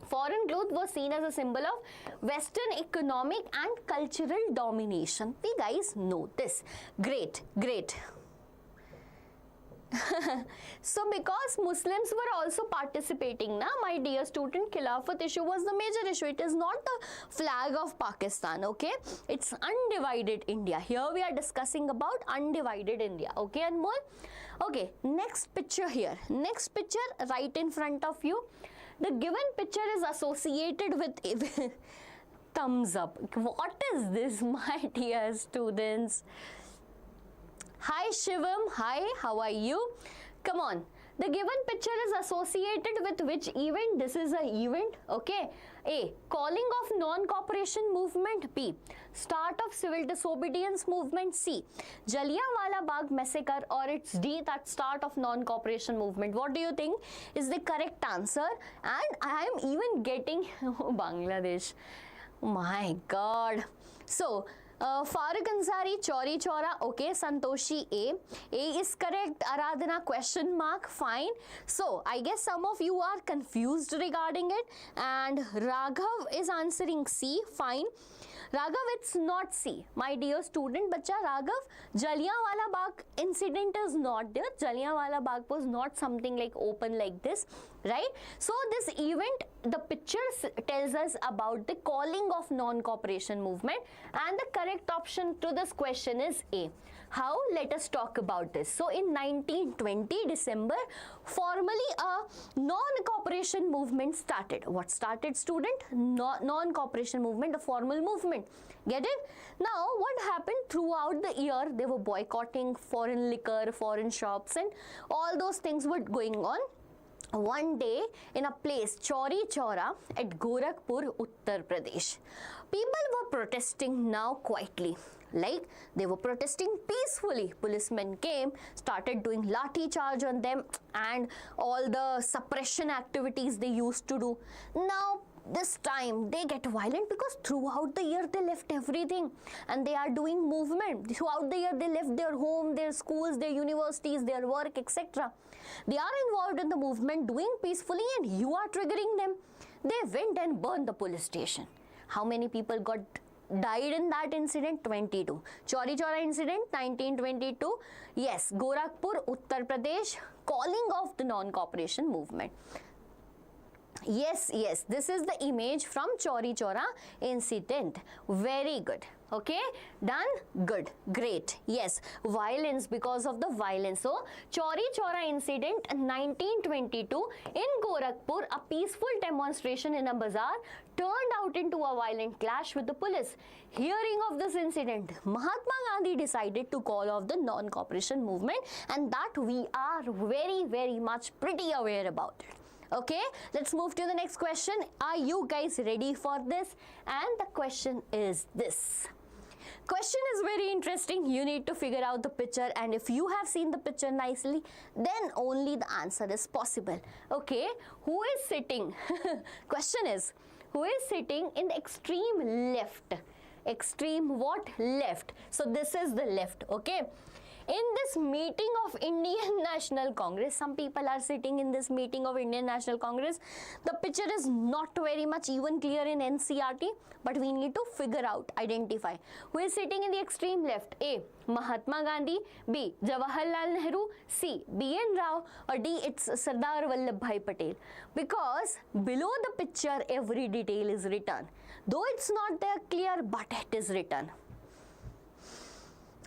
foreign cloth was seen as a symbol of Western economic and cultural domination. We guys know this. Great, great. So because Muslims were also participating, na, my dear student, Khilafat issue was the major issue. It is not the flag of Pakistan, okay? It's undivided India. Here we are discussing about undivided India, okay, Anmol? Okay, next picture here. Next picture right in front of you. The given picture is associated with thumbs up. What is this, my dear students? Hi Shivam, hi, how are you? Come on, the given picture is associated with which event? This is an event, okay? A. Calling of non-cooperation movement. B. Start of civil disobedience movement. C. Jallianwala Bagh massacre, or it's D, that start of non-cooperation movement. What do you think is the correct answer? And I am even getting Bangladesh. Oh my God. So, Farooq Ansari, Chauri Chaura, okay, Santoshi, A. A is correct, Aradhana, question mark, fine. So, I guess some of you are confused regarding it, and Raghav is answering C, fine. Raghav, it's not C. My dear student, bacha Raghav, Jallianwala Bagh incident is not there. Jallianwala Bagh was not something like open like this, right? So this event, the pictures tells us about the calling of non-cooperation movement, and the correct option to this question is A. How? Let us talk about this. So in 1920 December, formally a non-cooperation movement started. What started, student? Non-cooperation movement, a formal movement. Get it? Now what happened throughout the year? They were boycotting foreign liquor, foreign shops, and all those things were going on. One day in a place, Chauri Chaura at Gorakhpur, Uttar Pradesh, people were protesting now quietly. Like they were protesting peacefully. Policemen came, started doing lathi charge on them and all the suppression activities they used to do. Now this time they get violent because throughout the year they left everything and they are doing movement. Throughout the year they left their home, their schools, their universities, their work, etc. They are involved in the movement doing peacefully, and you are triggering them. They went and burned the police station. How many people got died in that incident? 22. Chauri Chaura incident 1922. Yes, Gorakhpur, Uttar Pradesh, calling off the non-cooperation movement. Yes, yes, this is the image from Chauri Chaura incident. Very good. Okay, done? Good, great. Yes, violence, because of the violence. So, Chauri Chaura incident 1922 in Gorakhpur, a peaceful demonstration in a bazaar turned out into a violent clash with the police. Hearing of this incident, Mahatma Gandhi decided to call off the non-cooperation movement, and that we are very, very much pretty aware about it. Okay, let's move to the next question. Are you guys ready for this? And the question is this. Question is very interesting. You need to figure out the picture, and if you have seen the picture nicely, then only the answer is possible. Okay, who is sitting? Question is, who is sitting in the extreme left? Extreme what? Left. So this is the left. Okay. In this meeting of Indian National Congress, some people are sitting in this meeting of Indian National Congress. The picture is not very much even clear in NCERT, but we need to figure out, identify. Who is sitting in the extreme left? A. Mahatma Gandhi. B. Jawaharlal Nehru. C. B.N. Rao. Or D. It's Sardar Vallabhbhai Patel. Because below the picture, every detail is written. Though it's not there clear, but it is written.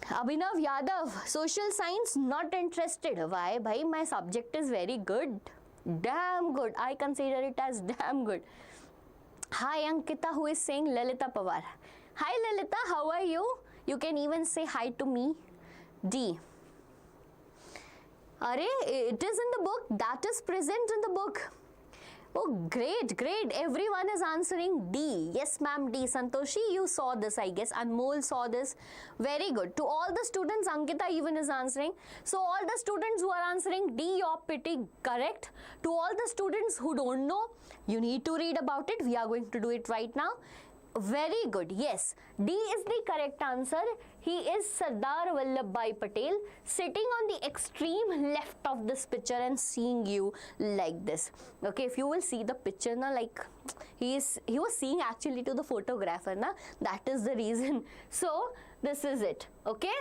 Abhinav Yadav, social science, not interested. Why? Bhai, my subject is very good. Damn good. I consider it as damn good. Hi Ankita, who is saying Lalita Pawar. Hi Lalita, how are you? You can even say hi to me. D. Are, it is in the book. That is present in the book. Oh, great, great. Everyone is answering D. Yes, ma'am, D. Santoshi, you saw this, I guess. Anmol saw this. Very good. To all the students, Ankita even is answering. So, all the students who are answering D, you're pretty correct. To all the students who don't know, you need to read about it. We are going to do it right now. Very good. Yes, D is the correct answer. He is Sardar Vallabhbhai Patel, sitting on the extreme left of this picture and seeing you like this. Okay, if you will see the picture now, like he was seeing actually to the photographer na. That is the reason. So this is it. Okay,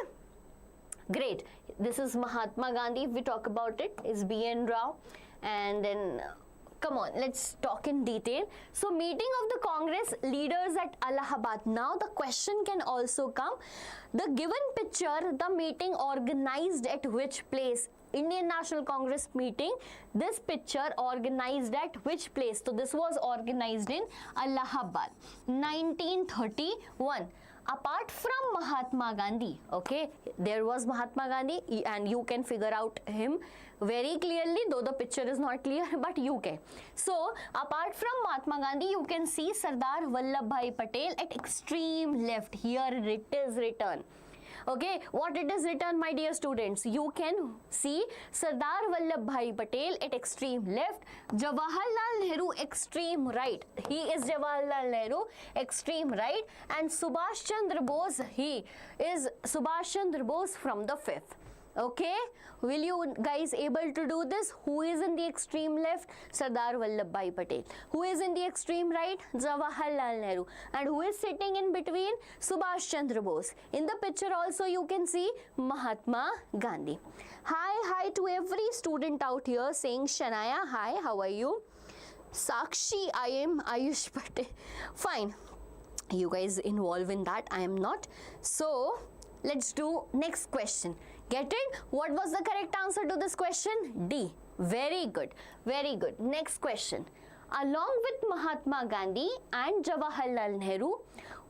great. This is Mahatma Gandhi. If we talk about it, is B.N. Rao, and then. Come on, let's talk in detail. So, meeting of the Congress leaders at Allahabad. Now, the question can also come. The given picture, the meeting organized at which place? Indian National Congress meeting. This picture organized at which place? So, this was organized in Allahabad, 1931. Apart from Mahatma Gandhi, okay, there was Mahatma Gandhi, and you can figure out him very clearly, though the picture is not clear, but you can. So, apart from Mahatma Gandhi, you can see Sardar Vallabhbhai Patel at extreme left. Here it is written. Okay, what it is written, my dear students? You can see Sardar Vallabhbhai Patel at extreme left, Jawaharlal Nehru extreme right. He is Jawaharlal Nehru extreme right, and Subhash Chandra Bose, he is Subhash Chandra Bose from the fifth. Okay, will you guys able to do this? Who is in the extreme left? Sardar Vallabhbhai Patel. Who is in the extreme right? Jawaharlal Nehru. And who is sitting in between? Subhash Chandra Bose. In the picture also you can see Mahatma Gandhi. Hi to every student out here saying Shanaya, hi, how are you? Sakshi, I am Ayush Patel. Fine. You guys involved in that, I am not. So, let's do next question. Get it? What was the correct answer to this question? D. Very good. Very good. Next question. Along with Mahatma Gandhi and Jawaharlal Nehru,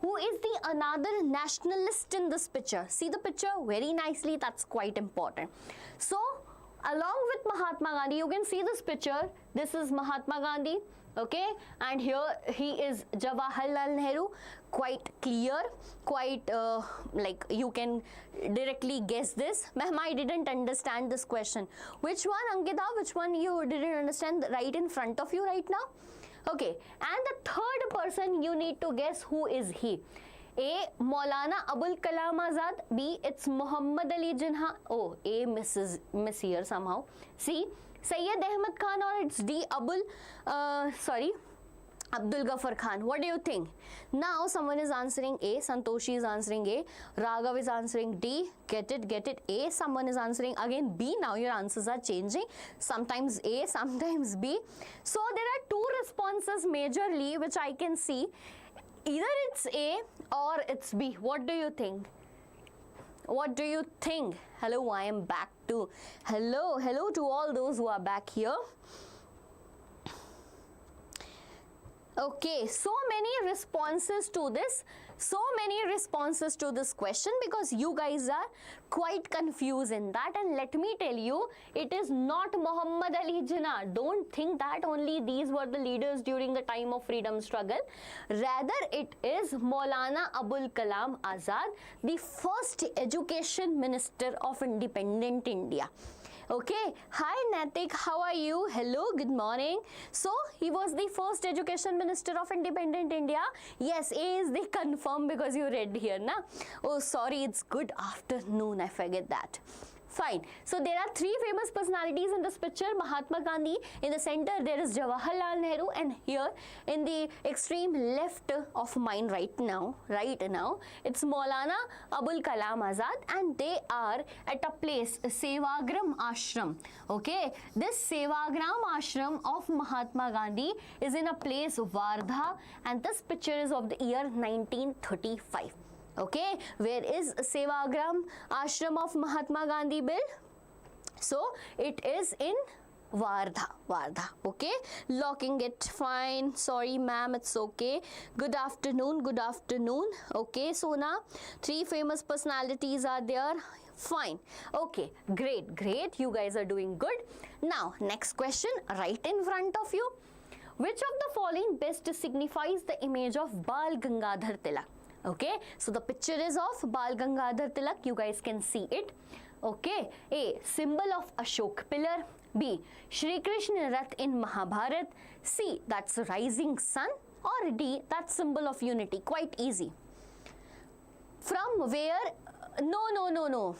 who is the another nationalist in this picture? See the picture very nicely. That's quite important. So, along with Mahatma Gandhi, you can see this picture. This is Mahatma Gandhi. Okay, and here he is Jawaharlal Nehru. Quite clear, quite like you can directly guess this. Ma'am, I didn't understand this question. Which one, Ankita? Which one you didn't understand? Right in front of you right now. Okay, and the third person you need to guess who is he. A. Maulana Abul Kalam Azad. B. It's Muhammad Ali Jinnah. Oh, A miss here somehow. C. Syed Ahmad Khan, or it's D. Abdul Ghaffar Khan. What do you think? Now someone is answering A. Santoshi is answering A. Raghav is answering D. Get it? Get it? A. Someone is answering again B. Now your answers are changing. Sometimes A, sometimes B. So there are two responses majorly which I can see. Either it's A or it's B. What do you think? What do you think? Hello, I am back too. Hello to all those who are back here. Okay, so many responses to this, question because you guys are quite confused in that. And let me tell you, it is not Muhammad Ali Jinnah. Don't think that only these were the leaders during the time of freedom struggle. Rather, it is Maulana Abul Kalam Azad, the first education minister of independent India. Okay, hi Natik, how are you? Hello, good morning. So, he was the first education minister of independent India. Yes, A is the confirm because you read here, na? Oh, sorry, it's good afternoon, I forget that. Fine. So there are three famous personalities in this picture. Mahatma Gandhi. In the center there is Jawaharlal Nehru, and here in the extreme left of mine right now, it's Maulana Abul Kalam Azad, and they are at a place, Sevagram Ashram. Okay, this Sevagram Ashram of Mahatma Gandhi is in a place Wardha, and this picture is of the year 1935. Okay, where is Sevagram Ashram of Mahatma Gandhi Bill? So it is in Wardha. Okay, locking it. Fine. Sorry, ma'am, it's okay. Good afternoon. Okay, so now three famous personalities are there. Fine. Okay, great. You guys are doing good. Now, next question right in front of you. Which of the following best signifies the image of Bal Gangadhar Tilak? Okay, so the picture is of Bal Gangadhar Tilak. You guys can see it. Okay, A, symbol of Ashok pillar. B, Shri Krishna Rath in Mahabharat. C, that's rising sun. Or D, that's symbol of unity. Quite easy. From where? No.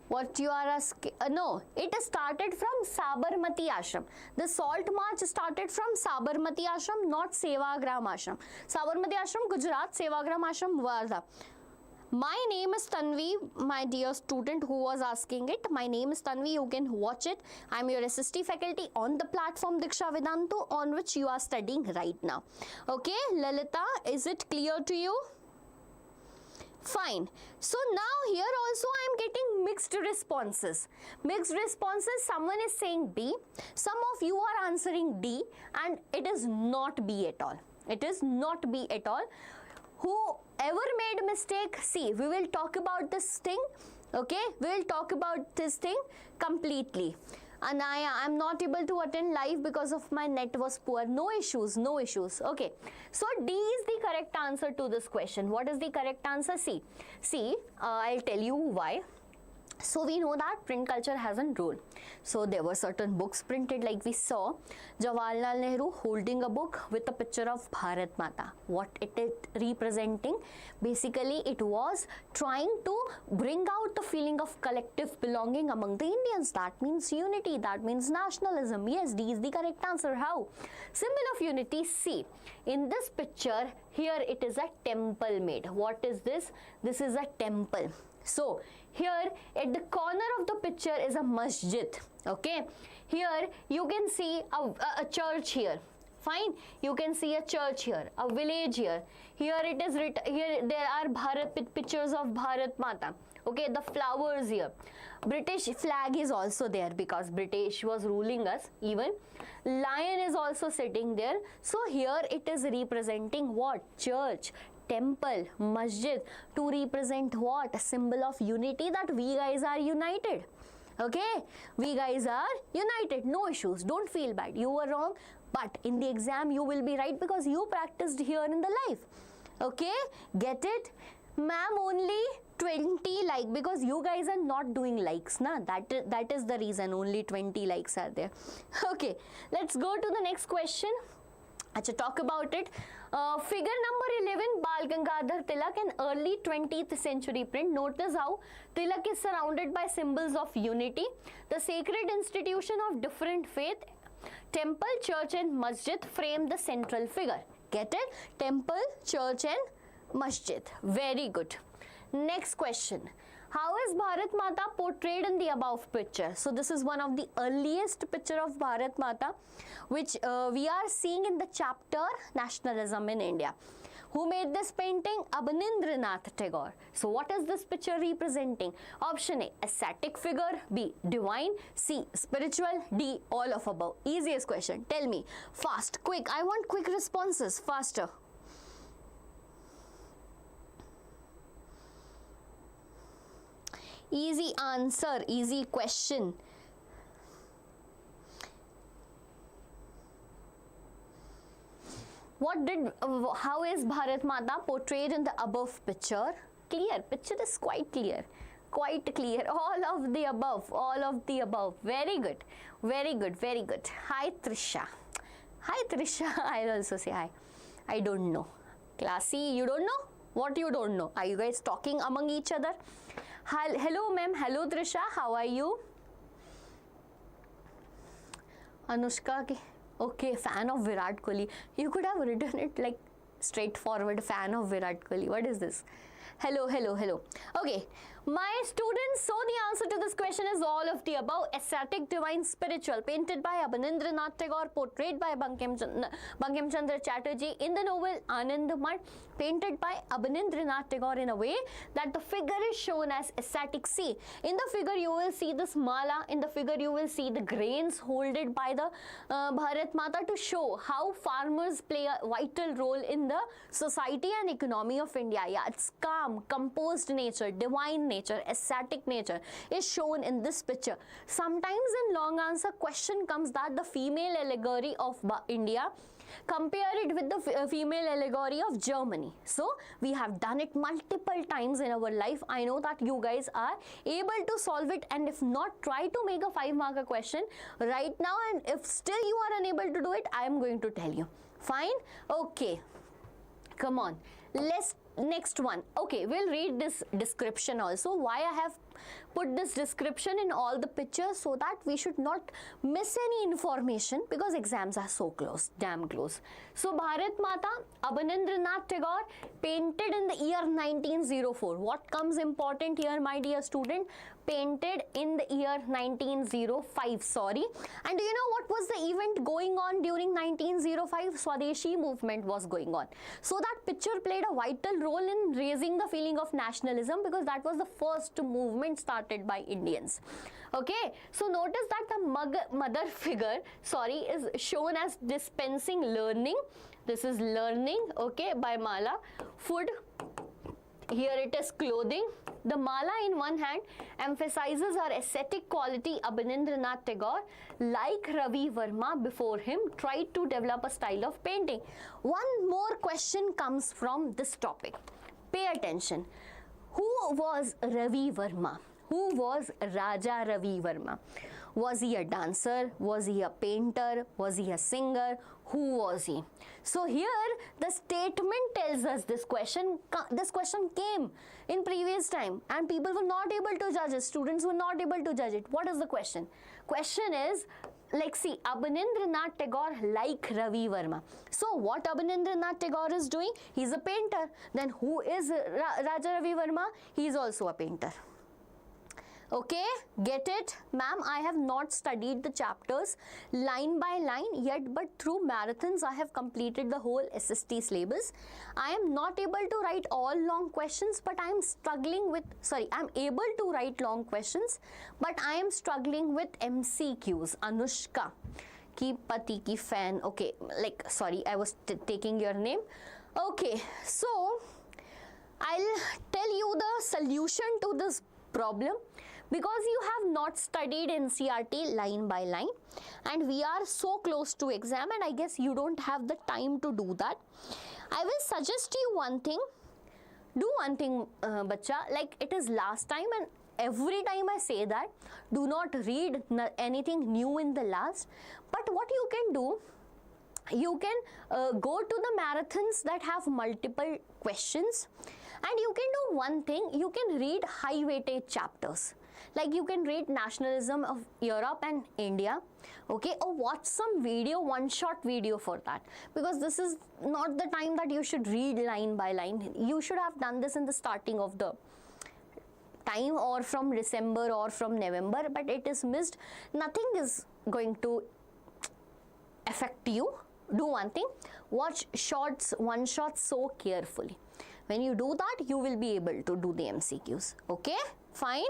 What you are asking? No, it started from Sabarmati Ashram. The salt march started from Sabarmati Ashram, not Sevagram Ashram. Sabarmati Ashram, Gujarat, Sevagram Ashram, Wardha. My name is Tanvi, my dear student who was asking it. My name is Tanvi, you can watch it. I am your SST faculty on the platform Diksha Vedantu, on which you are studying right now. Okay, Lalita, is it clear to you? Fine. So now here also I am getting mixed responses. Someone is saying B, some of you are answering D, and it is not B at all. Whoever made mistake, see, we will talk about this thing. Okay, we will talk about this thing completely. Anaya, I am not able to attend live because of my net was poor. No issues. Okay. So D is the correct answer to this question. What is the correct answer? C. I'll tell you why. So we know that print culture has a role. So there were certain books printed, like we saw Jawaharlal Nehru holding a book with a picture of Bharat Mata. What it is representing? Basically, it was trying to bring out the feeling of collective belonging among the Indians. That means unity, that means nationalism. Yes, D is the correct answer. How? Symbol of unity, C. In this picture, here it is a temple made. What is this? This is a temple. So here at the corner of the picture is a masjid. Okay, here you can see a church here. Fine, you can see a church here, a village here. Here it is written, here there are pictures of Bharat Mata. Okay, the flowers here. British flag is also there because British was ruling us. Even lion is also sitting there. So here it is representing what? Church, temple, masjid, to represent what? A symbol of unity, that we guys are united. Okay, we guys are united. No issues. Don't feel bad. You were wrong, but in the exam you will be right because you practiced here in the life. Okay, get it? Ma'am, only 20 like, because you guys are not doing likes, na? That is the reason only 20 likes are there. Okay, let's go to the next question. Talk about it. Figure number 11, Bal Gangadhar Tilak, an early 20th century print. Notice how Tilak is surrounded by symbols of unity, the sacred institution of different faith. Temple, church and masjid frame the central figure. Get it? Temple, church and masjid. Very good. Next question. How is Bharat Mata portrayed in the above picture? So this is one of the earliest picture of Bharat Mata, which we are seeing in the chapter Nationalism in India. Who made this painting? Abanindranath Tagore. So what is this picture representing? Option A, ascetic figure. B, divine. C, spiritual. D, all of above. Easiest question. Tell me. Fast, quick. I want quick responses. Faster. Easy answer, easy question. How is Bharat Mata portrayed in the above picture? Clear, picture is quite clear. Quite clear. All of the above, all of the above. Very good, very good, very good. Hi Trisha. Hi Trisha, I'll also say hi. I don't know. Classy, you don't know? What you don't know? Are you guys talking among each other? Hello ma'am, hello Trisha, how are you? Anushka, okay, fan of Virat Kohli. You could have written it like straightforward, fan of Virat Kohli. What is this? Hello, hello, hello. Okay, my students, so the answer to this question is all of the above. Ascetic, divine, spiritual, painted by Abanindranath Tagore, portrayed by Bankim Chandra Chatterjee in the novel Anand Mat, painted by Abanindranath Tagore in a way that the figure is shown as ascetic. See, in the figure you will see this mala, in the figure you will see the grains holded by the Bharat Mata to show how farmers play a vital role in the society and economy of India. Yeah, it's calm, composed nature, divine nature, ascetic nature is shown in this picture. Sometimes in long answer question comes that the female allegory of India, compare it with the female allegory of Germany. So we have done it multiple times in our life. I know that you guys are able to solve it, and if not, try to make a 5-marker question right now, and if still you are unable to do it, I am going to tell you. Fine? Okay. Come on. Let's next one. Okay, we'll read this description also. Why I have put this description in all the pictures, so that we should not miss any information, because exams are so close, damn close. So Bharat Mata, Abanindranath Tagore, painted in the year 1904. What comes important here, my dear student? Painted in the year 1905, sorry. And do you know what was the event going on during 1905? Swadeshi movement was going on. So that picture played a vital role in raising the feeling of nationalism, because that was the first movement started by Indians. Okay, so notice that the mother figure, sorry, is shown as dispensing learning. This is learning, okay, by mala. Food, here it is clothing. The mala in one hand emphasizes our ascetic quality. Abanindranath Tagore, like Ravi Verma before him, tried to develop a style of painting. One more question comes from this topic. Pay attention. Who was Ravi Verma? Who was Raja Ravi Verma? Was he a dancer? Was he a painter? Was he a singer? Who was he? So here the statement tells us this question came in previous time, and people were not able to judge it. Students were not able to judge it. What is the question? Question is, like, see, Abanindranath Tagore like Ravi Verma. So what Abanindranath Tagore is doing? He's a painter. Then who is Raja Ravi Verma? He is also a painter. Okay, get it? Ma'am, I have not studied the chapters line by line yet, but through marathons I have completed the whole SST syllabus. I am not able to write all long questions, but I am struggling with, I am able to write long questions, but I am struggling with MCQs. Anushka, ki pati ki fan. Okay, like, sorry, I was taking your name. Okay, so I'll tell you the solution to this problem, because you have not studied NCERT line by line, and we are so close to exam, and I guess you don't have the time to do that. I will suggest you one thing. Do one thing, bacha, like it is last time, and every time I say that, do not read anything new in the last. But what you can do, You can go to the marathons that have multiple questions, and you can do one thing, you can read high weightage chapters. Like you can read nationalism of Europe and India, okay, or watch some video, one shot video for that, because this is not the time that you should read line by line. You should have done this in the starting of the time, or from December or from November, but it is missed. Nothing is going to affect you. Do one thing, watch shorts, one shot so carefully. When you do that, you will be able to do the MCQs. Okay, fine.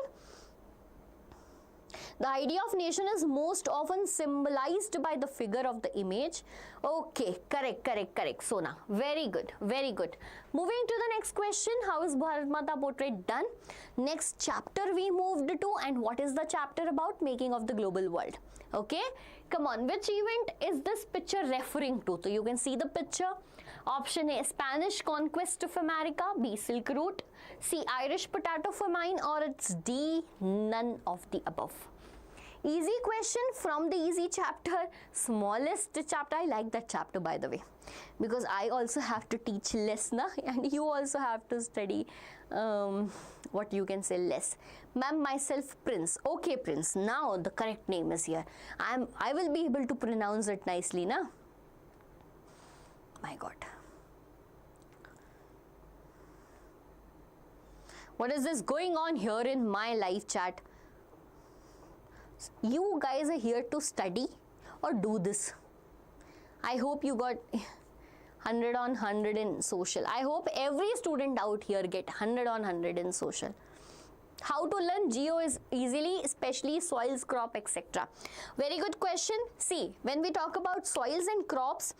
The idea of nation is most often symbolized by the figure of the image. Okay, correct, Sona. Very good, very good. Moving to the next question, how is Bharat Mata portrait done? Next chapter we moved to, and what is the chapter about? Making of the global world. Okay, come on, which event is this picture referring to? So you can see the picture. Option A, Spanish conquest of America. B, Silk Route. C, Irish potato famine. Or it's D, none of the above. Easy question from the easy chapter, smallest chapter. I like that chapter, by the way, because I also have to teach less, na? And you also have to study what you can say less. Ma'am, myself Prince. Okay, Prince, now the correct name is here. I will be able to pronounce it nicely, na? My God. What is this going on here in my live chat? You guys are here to study or do this? I hope you got 100 on 100 in social. I hope every student out here get 100 on 100 in social. How to learn geo is easily, especially soils, crop, etc. Very good question. See, when we talk about soils and crops,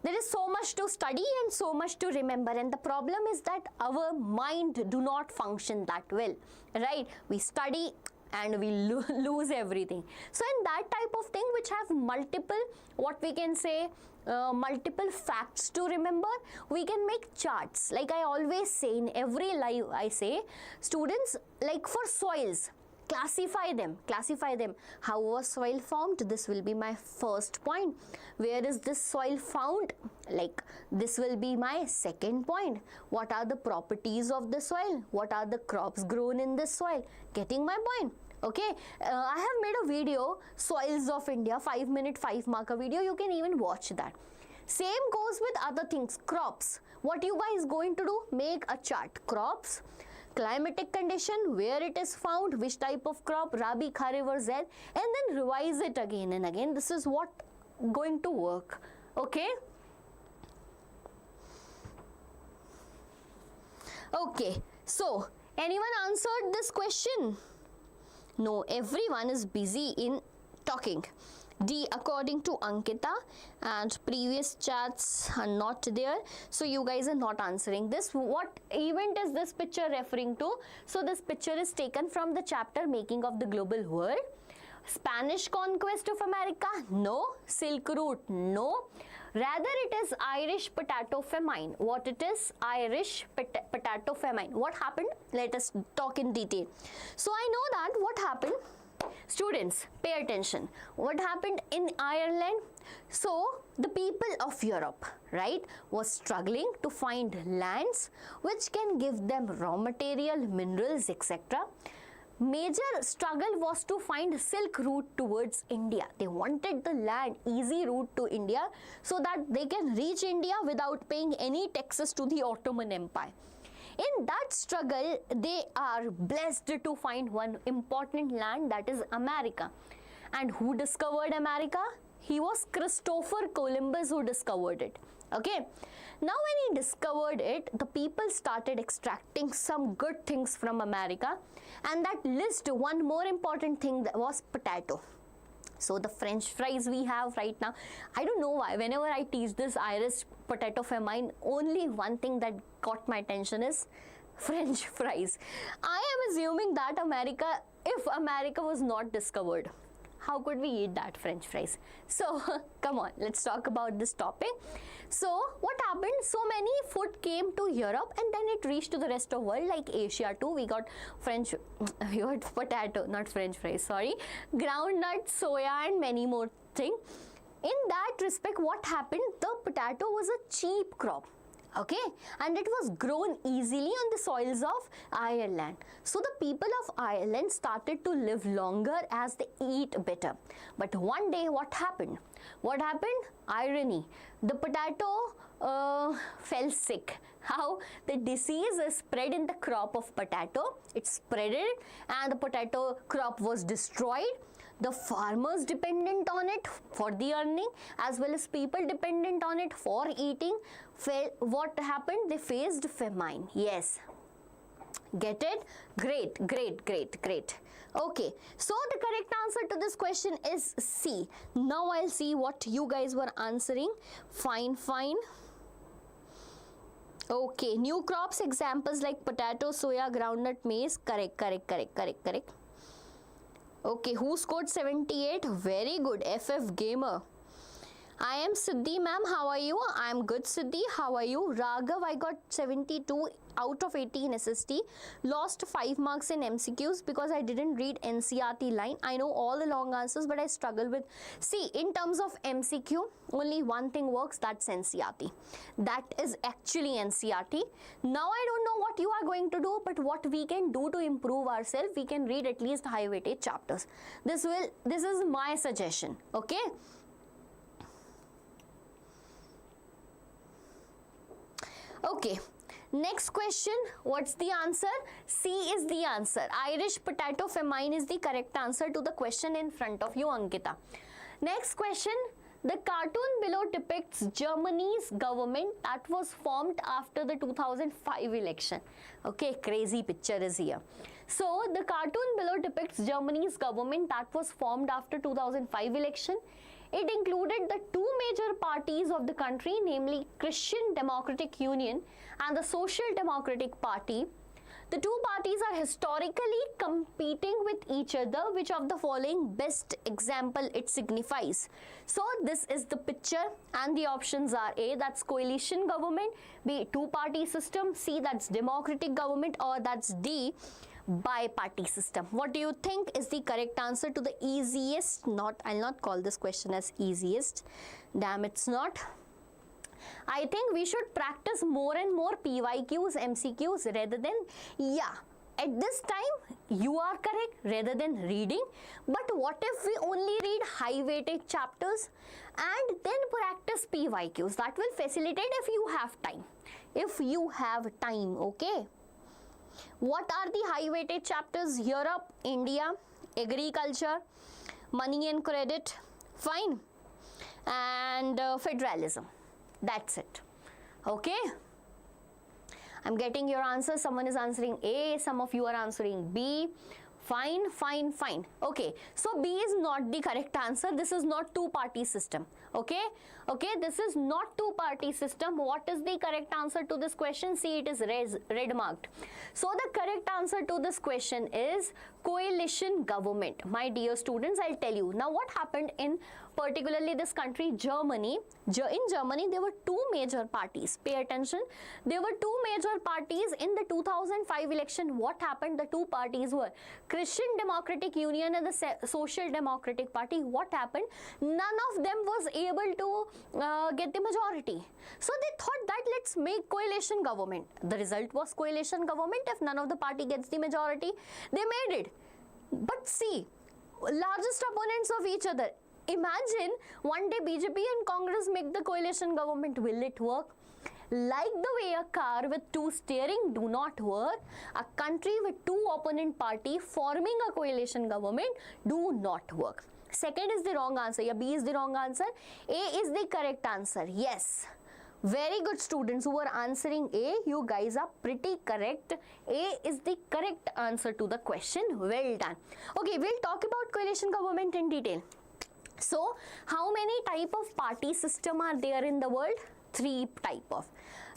there is so much to study and so much to remember, and the problem is that our mind do not function that well, right? We study and we lose everything. So in that type of thing which have multiple, what we can say, multiple facts to remember, we can make charts. Like I always say in every live, I say, students, like for soils, classify them. How was soil formed? This will be my first point. Where is this soil found? Like this will be my second point. What are the properties of the soil? What are the crops grown in this soil? Getting my point? Okay, I have made a video, Soils of India, 5-minute 5-marker video. You can even watch that. Same goes with other things. Crops. What you guys going to do? Make a chart. Crops, climatic condition, where it is found, which type of crop, Rabi, Kharif or Zaid, and then revise it again and again. This is what going to work. Okay. Okay. So, anyone answered this question? No, everyone is busy in talking. D, according to Ankita, and previous chats are not there, so you guys are not answering this. What event is this picture referring to? So this picture is taken from the chapter Making of the Global World. Spanish conquest of America? No. Silk Route? No. Rather it is Irish potato famine. What it is? Irish potato famine. What happened? Let us talk in detail. So I know that what happened. Students, pay attention. What happened in Ireland? So the people of Europe, right, was struggling to find lands which can give them raw material, minerals, etc. Major struggle was to find silk route towards India. They wanted the land, easy route to India, so that they can reach India without paying any taxes to the Ottoman Empire. In that struggle, they are blessed to find one important land, that is America. And who discovered America? He was Christopher Columbus who discovered it. Okay. Now when he discovered it, the people started extracting some good things from America, and that list, one more important thing was potato. So the French fries we have right now, I don't know why, whenever I teach this Irish potato famine, only one thing that got my attention is French fries. I am assuming that if America was not discovered, how could we eat that French fries? So come on, let's talk about this topic. So what happened? So many food came to Europe, and then it reached to the rest of the world, like Asia too. We got potato, not French fries, sorry, groundnut, soya, and many more things. in that respect, what happened? The potato was a cheap crop. Okay, and it was grown easily on the soils of Ireland. So the people of Ireland started to live longer as they eat better. But one day, what happened? What happened? Irony. The potato fell sick. How? The disease is spread in the crop of potato. It spreaded and the potato crop was destroyed. The farmers dependent on it for the earning as well as people dependent on it for eating. What happened? They faced famine. Yes. Get it? Great, great, great, great. Okay, so the correct answer to this question is C. Now I'll see what you guys were answering. Fine, fine. Okay, new crops examples like potato, soya, groundnut, maize. Correct, correct, correct, correct, correct. Okay, who scored 78? Very good, FF Gamer. I am Siddhi ma'am, how are you? I am good Siddhi, how are you? Raghav, I got 72 out of 80 in SST. Lost 5 marks in MCQs because I didn't read NCRT line. I know all the long answers but I struggle with... See, in terms of MCQ, only one thing works, that's NCRT. That is actually NCRT. Now I don't know what you are going to do, but what we can do to improve ourselves, we can read at least high weightage chapters. This is my suggestion, okay? Okay, next question, what's the answer? C is the answer. Irish potato famine is the correct answer to the question in front of you, Ankita. Next question, the cartoon below depicts Germany's government that was formed after the 2005 election. Okay, crazy picture is here. So, the cartoon below depicts Germany's government that was formed after 2005 election. It included the two major parties of the country, namely Christian Democratic Union and the Social Democratic Party. The two parties are historically competing with each other. Which of the following best example it signifies? So this is the picture and the options are A, that's coalition government, B, two-party system, C, that's democratic government, or that's D, bi-party system. What do you think is the correct answer to the easiest? I'll not call this question as easiest. Damn, it's not. I think we should practice more and more PYQs, MCQs rather than, yeah, at this time you are correct rather than reading. But what if we only read high weightage chapters and then practice PYQs? That will facilitate if you have time. If you have time, okay? What are the high weightage chapters? Europe, India, agriculture, money and credit, fine, and federalism. That's it. Okay. I'm getting your answer. Someone is answering A, some of you are answering B. Fine, fine, fine. Okay, so B is not the correct answer. This is not two-party system. Okay, okay, this is not two-party system. What is the correct answer to this question? See, it is red marked. So the correct answer to this question is coalition government. My dear students, I'll tell you. Now what happened in particularly this country, Germany. In Germany, there were two major parties. Pay attention. There were two major parties in the 2005 election. What happened? The two parties were Christian Democratic Union and the Social Democratic Party. What happened? None of them was able to get the majority. So they thought that let's make coalition government. The result was coalition government. If none of the party gets the majority, they made it. But see, largest opponents of each other. Imagine one day BJP and Congress make the coalition government. Will it work? Like the way a car with two steering do not work, a country with two opponent party forming a coalition government do not work. Second is the wrong answer. Yeah, B is the wrong answer. A is the correct answer. Yes. Very good students who are answering A. You guys are pretty correct. A is the correct answer to the question. Well done. Okay, we'll talk about coalition government in detail. So, how many type of party system are there in the world? 3 type of.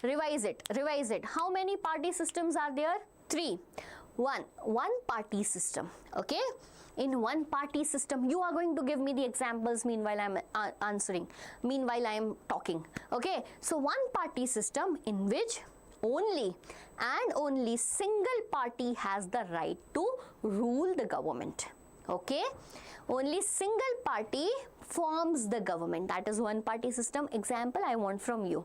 Revise it, revise it. How many party systems are there? 3. One party system. Okay. In one party system, you are going to give me the examples meanwhile I am answering. Meanwhile I am talking. Okay. So, one party system in which only and only single party has the right to rule the government. Okay, only single party forms the government. That is one party system example I want from you.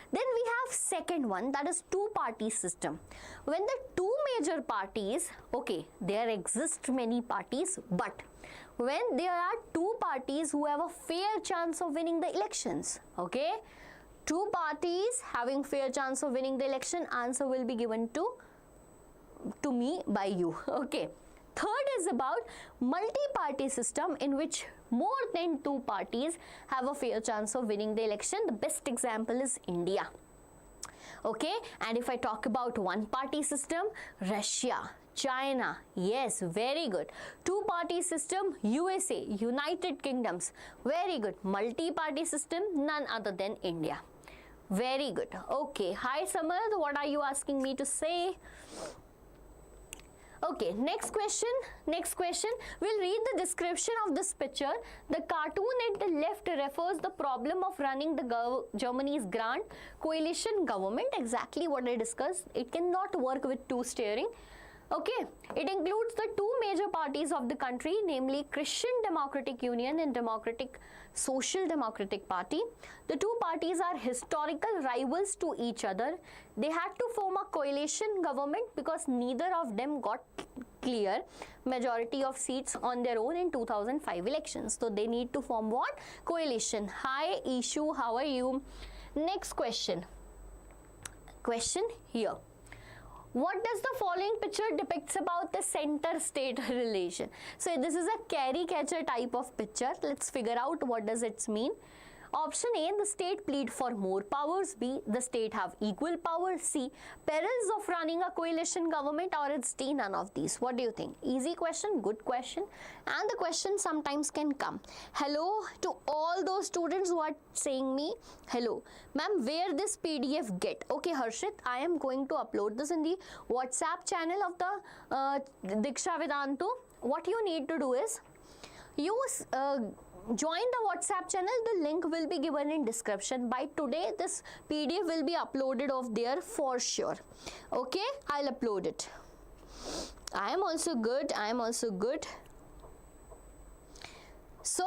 Then we have second one, that is two party system. When the two major parties, okay, there exist many parties, but when there are two parties who have a fair chance of winning the elections, okay, two parties having fair chance of winning the election, answer will be given to me by you. Okay. Third is about multi-party system in which more than two parties have a fair chance of winning the election. The best example is India. Okay, and if I talk about one-party system, Russia, China, yes, very good. Two-party system, USA, United Kingdoms, very good. Multi-party system, none other than India. Very good. Okay, hi Samad, what are you asking me to say? Okay, next question. We'll read the description of this picture. The cartoon at the left refers the problem of running the Germany's grand coalition government. Exactly what I discussed. It cannot work with two steering. Okay, it includes the two major parties of the country, namely Christian Democratic Union and Social Democratic Party. The two parties are historical rivals to each other. They had to form a coalition government because neither of them got clear majority of seats on their own in 2005 elections. So they need to form what? Coalition. Hi Ishu, how are you? Next question. Question here. What does the following picture depicts about the center-state relation? So this is a caricature type of picture. Let's figure out what does it mean. Option A, the state plead for more powers. B, the state have equal power. C, perils of running a coalition government. Or it's D, none of these. What do you think? Easy question, good question. And the question sometimes can come. Hello to all those students who are saying me, hello. Ma'am, where this PDF get? Okay, Harshit, I am going to upload this in the WhatsApp channel of the Diksha Vedantu. What you need to do is, use join the WhatsApp channel. The link will be given in description. By today this PDF will be uploaded off there for sure. Okay, I'll upload it. I am also good. So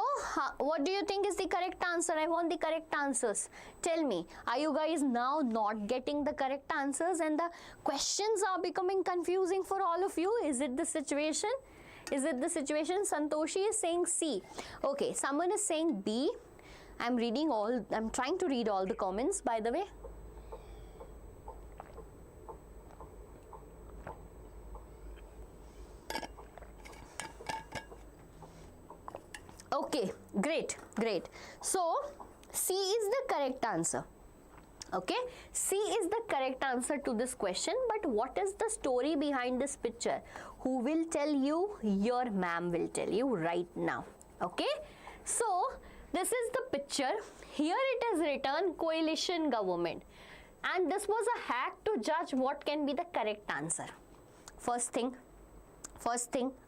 what do you think is the correct answer? I want the correct answers. Tell me, are you guys now not getting the correct answers and the questions are becoming confusing for all of you? Is it the situation? Santoshi is saying C. Okay, someone is saying B. I'm trying to read all the comments, by the way. Okay, great. So, C is the correct answer. Okay, C is the correct answer to this question. But what is the story behind this picture? Who will tell you? Your ma'am will tell you right now. Okay, so this is the picture. Here it is written coalition government, and this was a hack to judge what can be the correct answer. First thing.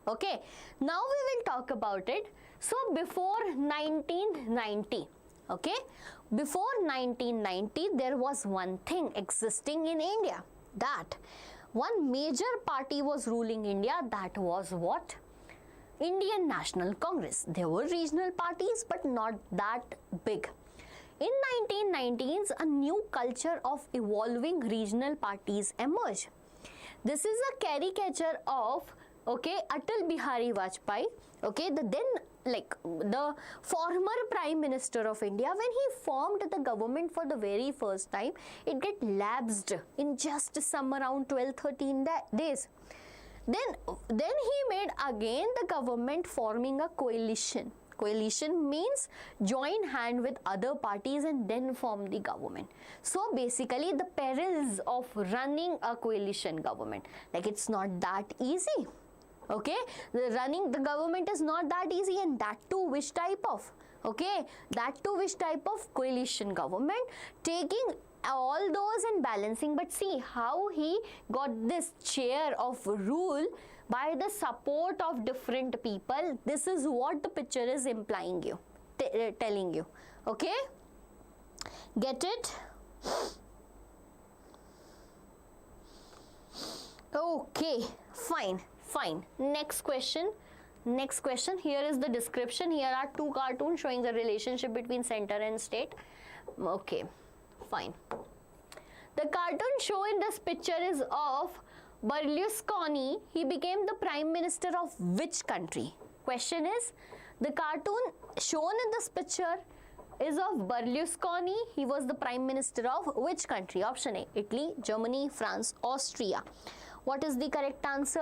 Okay, now we will talk about it. So before 1990, okay, before 1990 there was one thing existing in India, that one major party was ruling India. That was what? Indian National Congress. There were regional parties but not that big. In 1990s, a new culture of evolving regional parties emerged. This is a caricature of, okay, Atal Bihari Vajpayee, okay, the former Prime Minister of India. When he formed the government for the very first time, it get lapsed in just some around 12-13 days. Then he made again the government forming a coalition. Coalition means join hand with other parties and then form the government. So basically the perils of running a coalition government, like it's not that easy. Okay, running the government is not that easy, and that too which type of, okay, that too which type of coalition government, taking all those and balancing. But see how he got this chair of rule by the support of different people. This is what the picture is implying you, telling you. Okay, get it? Okay, fine. Next question. Next question. Here is the description. Here are two cartoons showing the relationship between center and state. Okay, fine. The cartoon shown in this picture is of Berlusconi. He became the prime minister of which country? Question is, the cartoon shown in this picture is of Berlusconi. He was the prime minister of which country? Option A, Italy, Germany, France, Austria. What is the correct answer?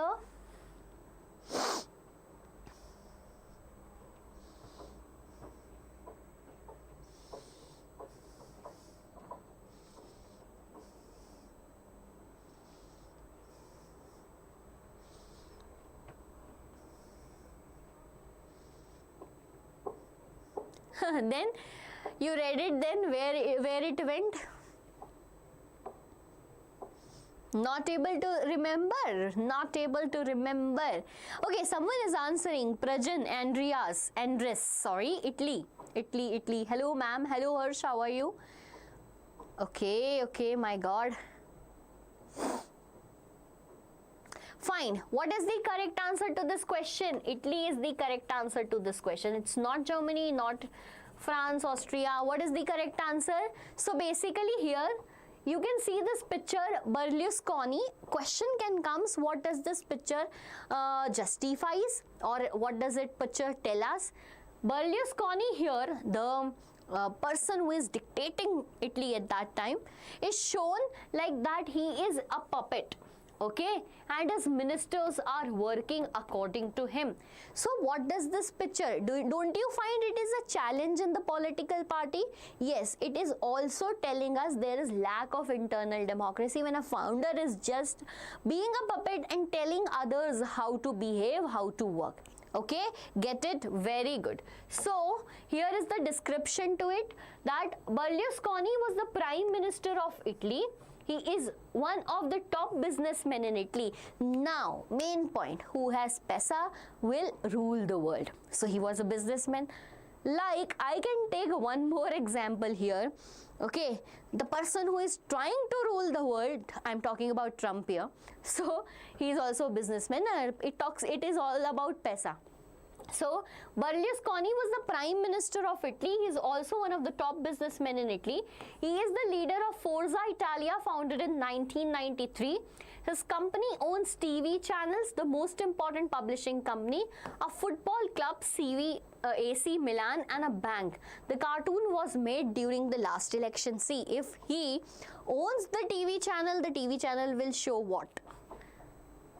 Then you read it, then where it went? Not able to remember. Not able to remember. Okay, someone is answering. Prajan, Andres, sorry, Italy. Hello ma'am, hello Harsh, how are you? Okay, my god. Fine. What is the correct answer to this question? Italy is the correct answer to this question. It's not Germany, not France, Austria. What is the correct answer? So basically here you can see this picture Berlusconi. Question can comes, what does this picture justifies, or what does it picture tell us? Berlusconi here, the person who is dictating Italy at that time, is shown like that he is a puppet. Okay, and his ministers are working according to him. So what does this picture do? Don't you find it is a challenge in the political party? Yes, it is also telling us there is lack of internal democracy when a founder is just being a puppet and telling others how to behave, how to work. Okay, get it? Very good. So here is the description to it, that Berlusconi was the prime minister of Italy. He is one of the top businessmen in Italy. Now, main point, who has pesa will rule the world. So he was a businessman. Like, I can take one more example here. Okay, the person who is trying to rule the world, I'm talking about Trump here. So he is also a businessman. It is all about pesa. So Berlusconi was the prime minister of Italy. He is also one of the top businessmen in Italy. He is the leader of Forza Italia, founded in 1993. His company owns TV channels, the most important publishing company, a football club, AC Milan, and a bank. The cartoon was made during the last election. See, if he owns the TV channel will show what?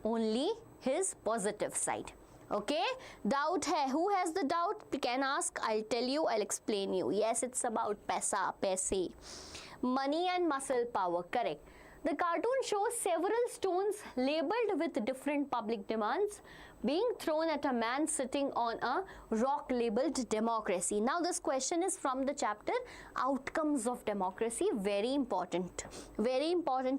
Only his positive side. Okay, doubt hai. Who has the doubt? You can ask. I'll tell you. I'll explain you. Yes, it's about paise, money and muscle power. Correct. The cartoon shows several stones labeled with different public demands being thrown at a man sitting on a rock labeled democracy. Now this question is from the chapter Outcomes of Democracy. Very important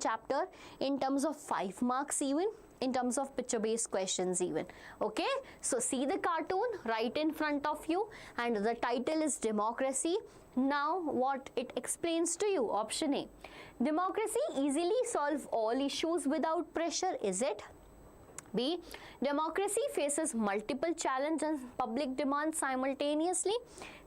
chapter in terms of 5 marks, even in terms of picture based questions even. Okay, so see the cartoon right in front of you, and the title is Democracy. Now what it explains to you? Option A, democracy easily solve all issues without pressure. Is it? B, democracy faces multiple challenges and public demands simultaneously.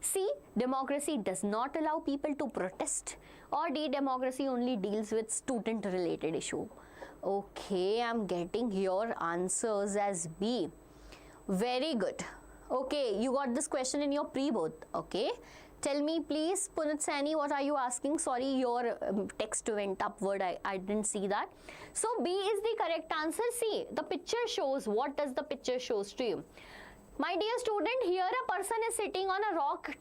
C, democracy does not allow people to protest. Or D, democracy only deals with student related issue. Okay, I'm getting your answers as B. Very good. Okay, you got this question in your pre-board. Okay, tell me please, Punit Saini, what are you asking? Sorry, your text went upward. I didn't see that. So B is the correct answer. See, the picture shows. What does the picture shows to you? My dear student, here a person is sitting on a rock.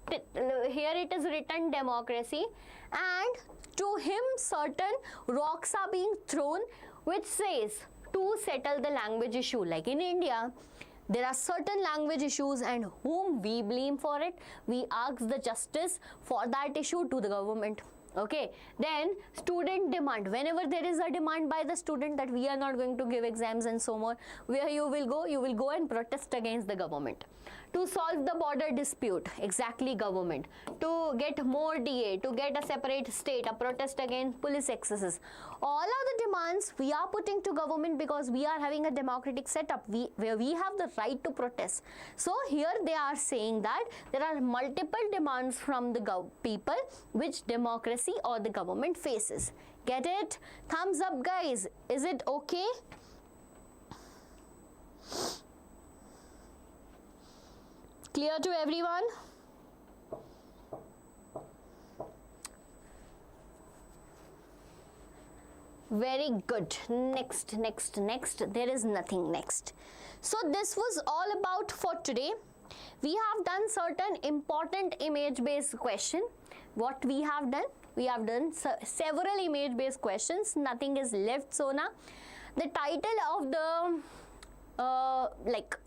Here it is written democracy, and to him certain rocks are being thrown, which says to settle the language issue. Like in India, there are certain language issues, and whom we blame for it? We ask the justice for that issue to the government. Okay, then student demand. Whenever there is a demand by the student that we are not going to give exams and so on, where you will go? You will go and protest against the government. To solve the border dispute, exactly government. To get more DA, to get a separate state, a protest against police excesses. All are the demands we are putting to government because we are having a democratic setup where we have the right to protest. So here they are saying that there are multiple demands from the people which democracy or the government faces. Get it? Thumbs up, guys. Is it okay? Clear to everyone? Very good. Next. There is nothing next. So this was all about for today. We have done certain important image-based question. What we have done? We have done several image-based questions. Nothing is left, Sona. The title of the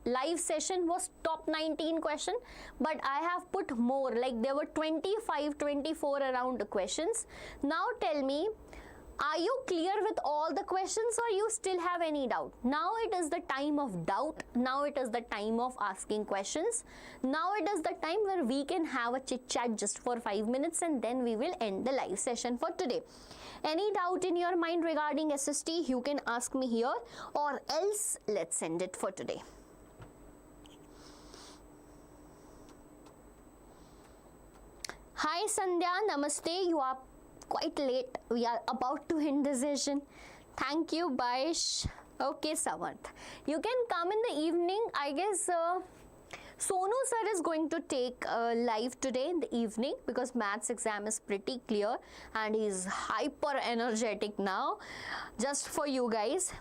live session was top 19 question, but I have put more, like there were 25, 24 around the questions. Now tell me, are you clear with all the questions or you still have any doubt? Now it is the time of doubt. Now it is the time of asking questions. Now it is the time where we can have a chit chat just for 5 minutes and then we will end the live session for today. Any doubt in your mind regarding SST, you can ask me here, or else let's end it for today. Hi Sandhya, namaste. You are quite late. We are about to end the session. Thank you, Baish. Okay, Savanth. You can come in the evening. I guess Sonu sir is going to take live today in the evening because maths exam is pretty clear and he is hyper energetic now. Just for you guys.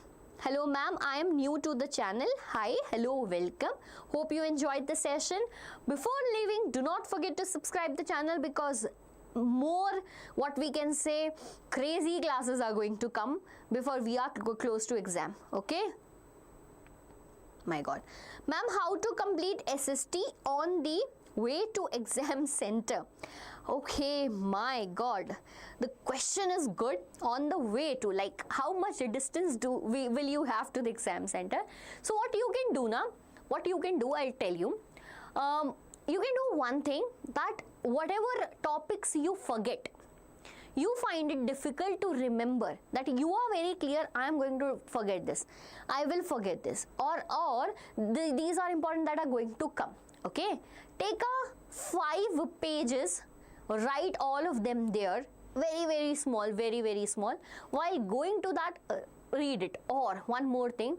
Hello ma'am, I am new to the channel. Hi, hello, welcome. Hope you enjoyed the session. Before leaving, do not forget to subscribe the channel because more, what we can say, crazy classes are going to come before we are close to exam. Okay? My God. Ma'am, how to complete SST on the way to exam center? Okay, my God. The question is good. On the way to, like, how much distance will you have to the exam center? So what you can do now, what you can do, I'll tell you. You can do one thing, that whatever topics you forget, you find it difficult to remember, that you are very clear, I am going to forget this, I will forget this, or these are important that are going to come. Okay, take a 5 pages, write all of them there, very small, very small. While going to that, read it. Or one more thing,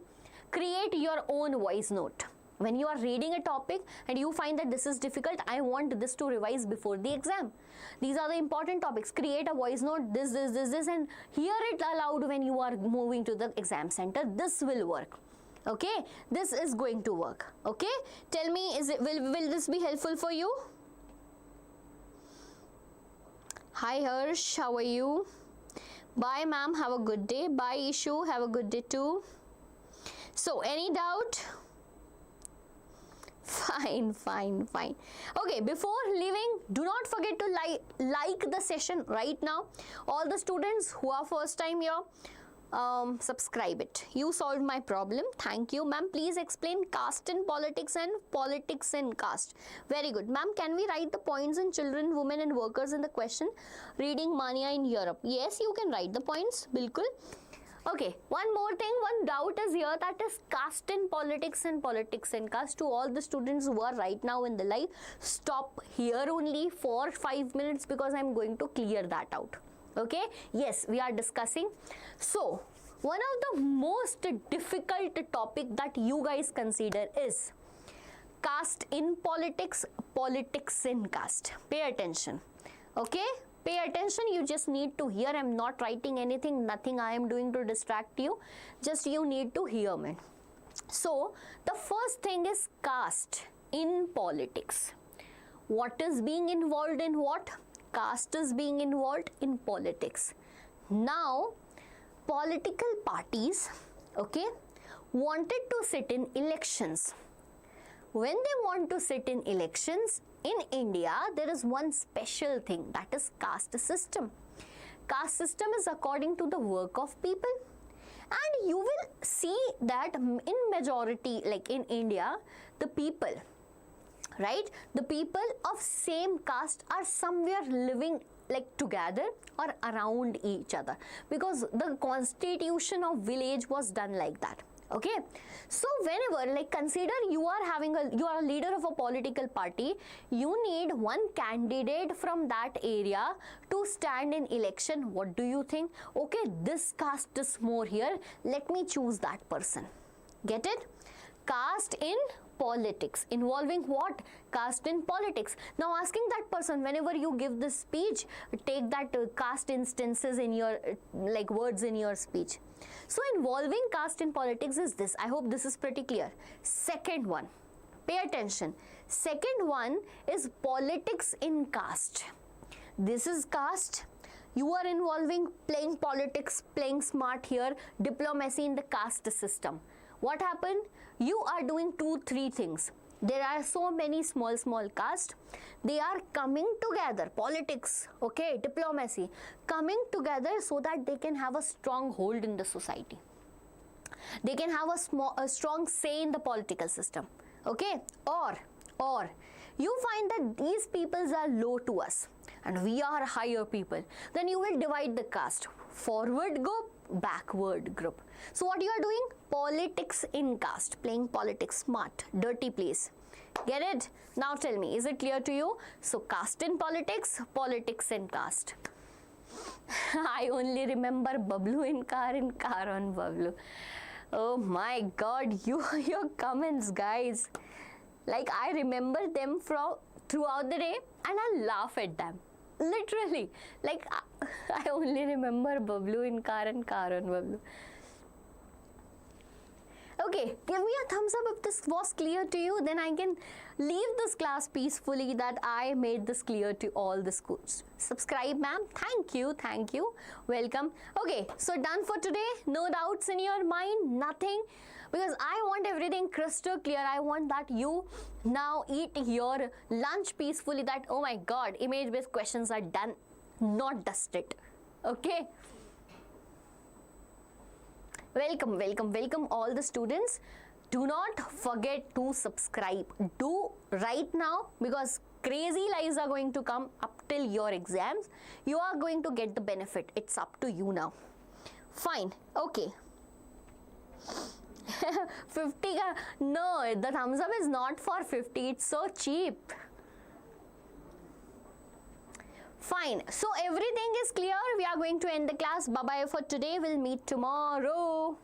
create your own voice note. When you are reading a topic and you find that this is difficult, I want this to revise before the exam. These are the important topics. Create a voice note, this, and hear it aloud when you are moving to the exam center. This will work. Okay, this is going to work. Okay, tell me, will this be helpful for you? Hi Harsh, how are you? Bye ma'am, have a good day. Bye Ishu, have a good day too. So, any doubt? Fine. Okay, before leaving, do not forget to like the session right now. All the students who are first time here, subscribe it. You solved my problem. Thank you. Ma'am, please explain caste in politics and politics in caste. Very good. Ma'am, can we write the points in children, women and workers in the question? Reading mania in Europe. Yes, you can write the points. Bilkul. Okay, one more thing, one doubt is here, that is caste in politics and politics in caste. To all the students who are right now in the live, stop here only for 5 minutes because I am going to clear that out. Okay, yes, we are discussing. So, one of the most difficult topic that you guys consider is caste in politics, politics in caste. Pay attention. Okay? Pay attention, you just need to hear. I am not writing anything, nothing I am doing to distract you. Just you need to hear me. So, the first thing is caste in politics. What is being involved in what? Caste is being involved in politics. Now, political parties, okay, wanted to sit in elections. When they want to sit in elections, in India, there is one special thing, that is caste system. Caste system is according to the work of people. And you will see that in majority, like in India, the people, right? The people of same caste are somewhere living like together or around each other, because the constitution of village was done like that. Okay, so whenever, like, consider you are a leader of a political party, you need one candidate from that area to stand in election. What do you think? Okay, this caste is more here, let me choose that person. Get it? Caste in politics, involving what? Caste in politics. Now asking that person, whenever you give this speech, take that caste instances in your like words in your speech. So involving caste in politics is this. I hope this is pretty clear. Second one, pay attention. Second one is politics in caste. This is caste. You are involving, playing politics, playing smart here, diplomacy in the caste system. What happened? You are doing 2-3 things. There are so many small castes. They are coming together, politics, okay, diplomacy, coming together so that they can have a strong hold in the society. They can have a strong say in the political system, okay? Or you find that these peoples are low to us and we are higher people. Then you will divide the caste, forward group, backward group. So what you are doing? Politics in caste, playing politics smart, dirty place. Get it? Now tell me, is it clear to you? So caste in politics, politics in caste. I only remember Bablu in car on Bablu. Oh my god, your comments, guys. Like, I remember them from throughout the day and I laugh at them. Literally. Like, I only remember Bablu in car on Bablu. Okay, give me a thumbs up if this was clear to you, then I can leave this class peacefully that I made this clear to all the schools. Subscribe, ma'am. Thank you. Welcome. Okay, so done for today. No doubts in your mind, nothing. Because I want everything crystal clear. I want that you now eat your lunch peacefully, that, oh my god, image-based questions are done, not dusted. Okay? Welcome all the students. Do not forget to subscribe. Do right now, because crazy lives are going to come up till your exams. You are going to get the benefit. It's up to you now. Fine. Okay. 50 no, the thumbs up is not for 50. It's so cheap. Fine. So everything is clear. We are going to end the class. Bye-bye for today. We'll meet tomorrow.